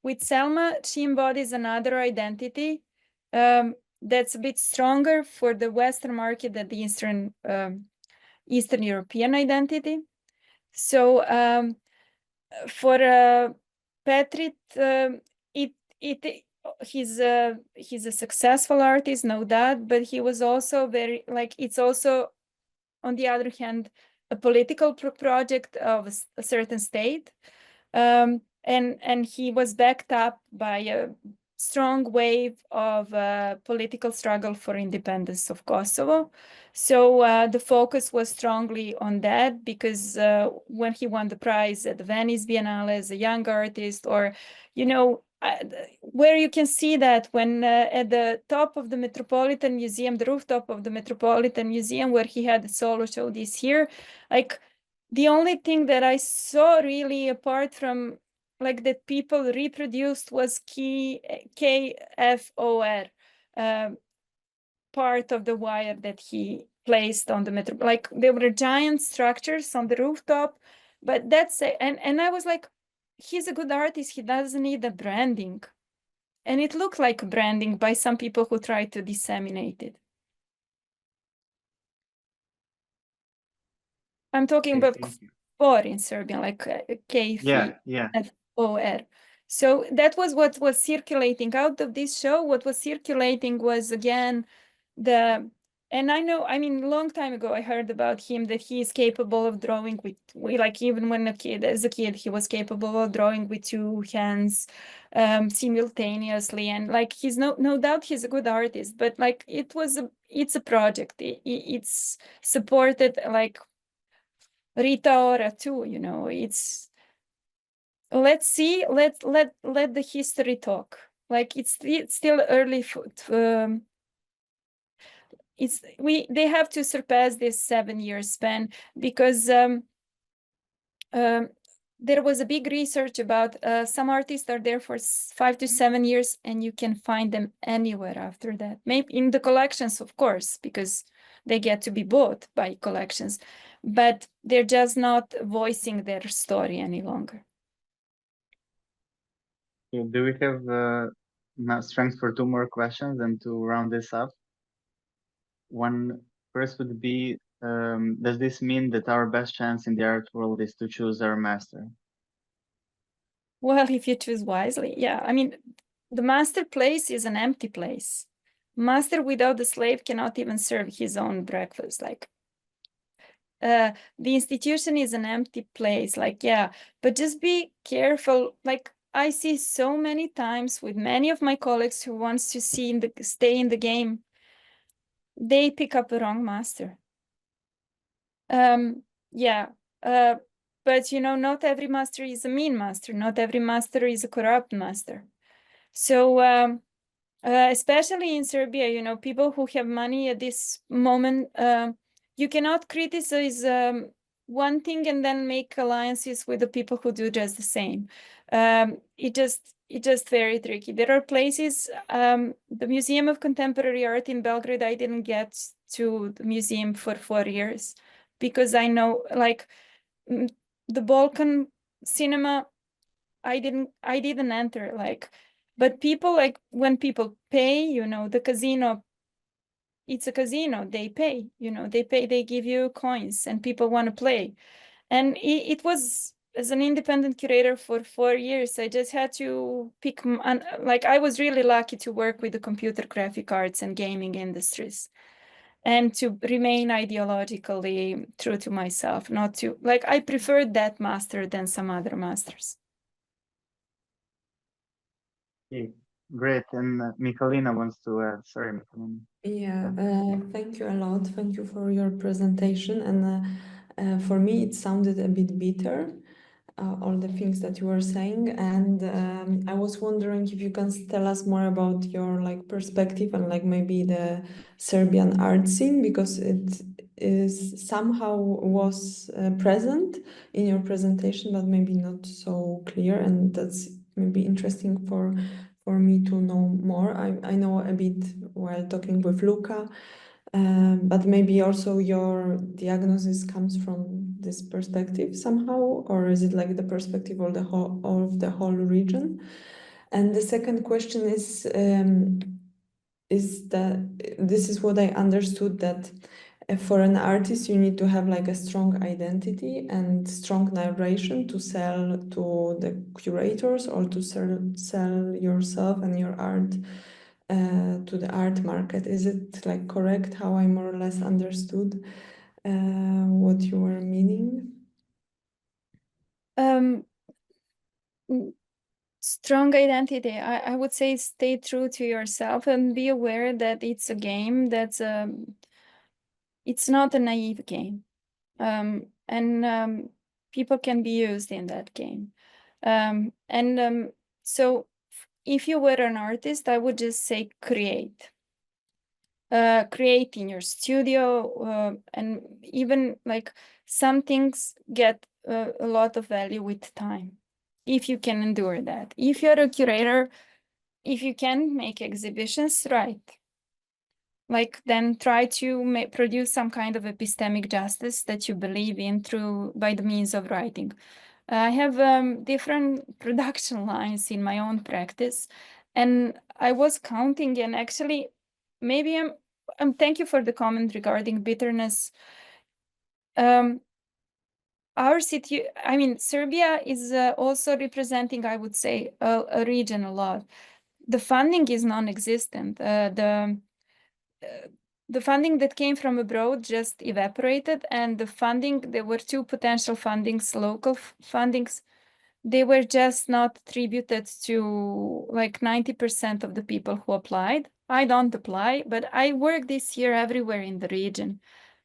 With Selma, she embodies another identity that's a bit stronger for the Western market than the Eastern European identity. So for Petrit, he's a successful artist, no doubt, but he was also very it's also, on the other hand, a political project of a certain state. And he was backed up by a strong wave of political struggle for independence of Kosovo. So the focus was strongly on that, because when he won the prize at the Venice Biennale as a young artist, or, where you can see that when at the top of the Metropolitan Museum, the rooftop of the Metropolitan Museum, where he had a solo show this year, the only thing that I saw really, apart from that people reproduced, was KFOR, part of the wire that he placed on the metro. There were giant structures on the rooftop, but that's it. And I was like, he's a good artist. He doesn't need a branding. And it looked like branding by some people who tried to disseminate it. I'm talking about KFOR in Serbian, KFOR.
Yeah.
So that was what was circulating out of this show. What was circulating was, again, and I know, long time ago, I heard about him that he is capable of drawing with even when as a kid, he was capable of drawing with two hands simultaneously. And he's no doubt he's a good artist, but it's a project. It's supported Rita Ora too, it's, let's see, let the history talk. It's still early they have to surpass this 7-year span, because there was a big research about some artists are there for 5 to 7 years, and you can find them anywhere after that. Maybe in the collections, of course, because they get to be bought by collections, but they're just not voicing their story any longer.
Do we have strength for 2 more questions and to round this up? One first would be, does this mean that our best chance in the art world is to choose our master?
Well, if you choose wisely, yeah. The master place is an empty place. Master without the slave cannot even serve his own breakfast. The institution is an empty place. But just be careful. I see so many times with many of my colleagues who wants to stay in the game, they pick up the wrong master. But not every master is a mean master. Not every master is a corrupt master. So especially in Serbia, people who have money at this moment, you cannot criticize one thing and then make alliances with the people who do just the same. It's just very tricky. There are places, the Museum of Contemporary Art in Belgrade, I didn't get to the museum for 4 years, because I know, the Balkan cinema, I didn't enter, but people, when people pay, the casino, it's a casino, they pay, they give you coins and people want to play. And it was, as an independent curator for 4 years, I just had to pick, I was really lucky to work with the computer graphic arts and gaming industries. and to remain ideologically true to myself, not to, like, I prefer that master than some other masters.
Okay, great. And Michalina wants to add. Sorry, Michalina.
Yeah, thank you a lot. Thank you for your presentation. And for me, it sounded a bit bitter, all the things that you were saying. And I was wondering if you can tell us more about your like perspective and like maybe the Serbian art scene, because it is somehow was present in your presentation, but maybe not so clear. And that's maybe interesting for me to know more. I know a bit while talking with Luca, but maybe also your diagnosis comes from this perspective somehow, or is it like the perspective of the whole region? And the second question is that this is what I understood, that for an artist you need to have like a strong identity and strong narration to sell to the curators or to sell yourself and your art to the art market. Is it like correct how I more or less understood what you were meaning?
Strong identity. I would say stay true to yourself and be aware that it's a game that's it's not a naive game. And people can be used in that game. So if you were an artist, I would just say create. Create in your studio, and even like some things get a lot of value with time, if you can endure that. If you're a curator, if you can make exhibitions, right, like then try to produce some kind of epistemic justice that you believe in through by the means of writing. I have different production lines in my own practice, and I was counting, and actually maybe thank you for the comment regarding bitterness. Our city, I mean, Serbia is also representing, I would say, a region a lot. The funding is non-existent. The funding that came from abroad just evaporated, and the funding, there were two potential fundings, local fundings. They were just not attributed to like 90% of the people who applied. I don't apply, but I work this year everywhere in the region,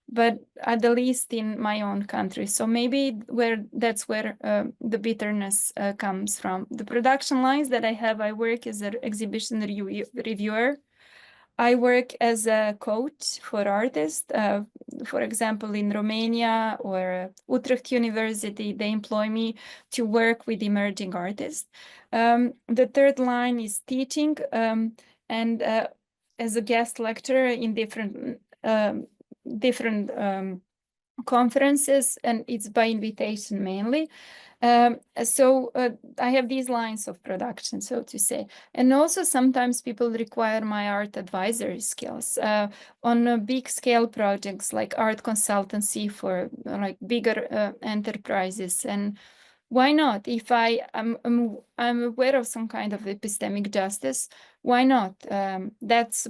but at the least in my own country. So maybe that's where the bitterness comes from. The production lines that I have, I work as an exhibition reviewer. I work as a coach for artists. For example, in Romania or Utrecht University, they employ me to work with emerging artists. The third line is teaching, and as a guest lecturer in different conferences, and it's by invitation mainly. So I have these lines of production, so to say. And also sometimes people require my art advisory skills on big scale projects like art consultancy for like bigger enterprises. And why not? If I'm aware of some kind of epistemic justice, why not? That's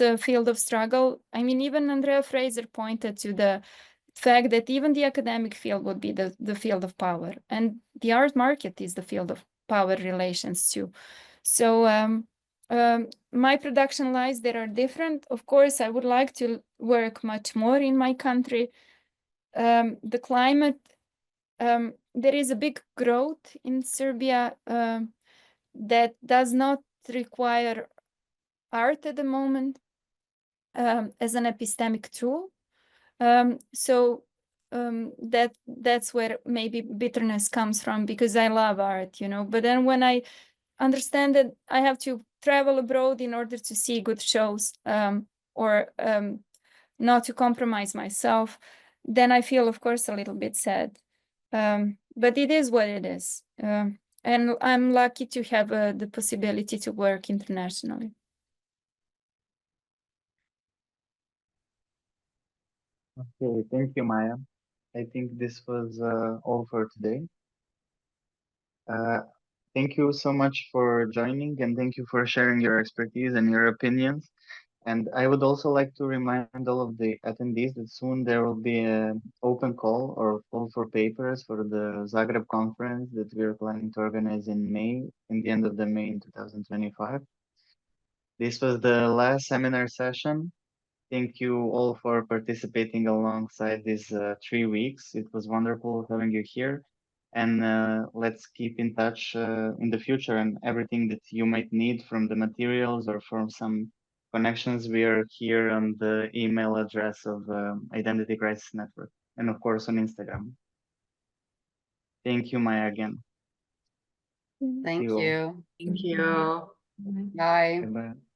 a field of struggle. I mean, even Andrea Fraser pointed to the fact that even the academic field would be the field of power, and the art market is the field of power relations too. So my production lines that are different. Of course, I would like to work much more in my country. The climate, there is a big growth in Serbia that does not require art at the moment as an epistemic tool. That's where maybe bitterness comes from, because I love art, you know. But then when I understand that I have to travel abroad in order to see good shows, or not to compromise myself, then I feel, of course, a little bit sad. But it is what it is. And I'm lucky to have the possibility to work internationally.
Okay, thank you, Maya. I think this was all for today. Thank you so much for joining, and thank you for sharing your expertise and your opinions. And I would also like to remind all of the attendees that soon there will be an open call or call for papers for the Zagreb conference that we are planning to organize in May, in the end of the May in 2025. This was the last seminar session. Thank you all for participating alongside these 3 weeks. It was wonderful having you here. And let's keep in touch in the future, and everything that you might need from the materials or from some connections, we are here on the email address of Identity Crisis Network, and of course on Instagram. Thank you, Maja, again.
Thank
you all.
you.
Thank you.
Bye.
Bye.
Bye-bye.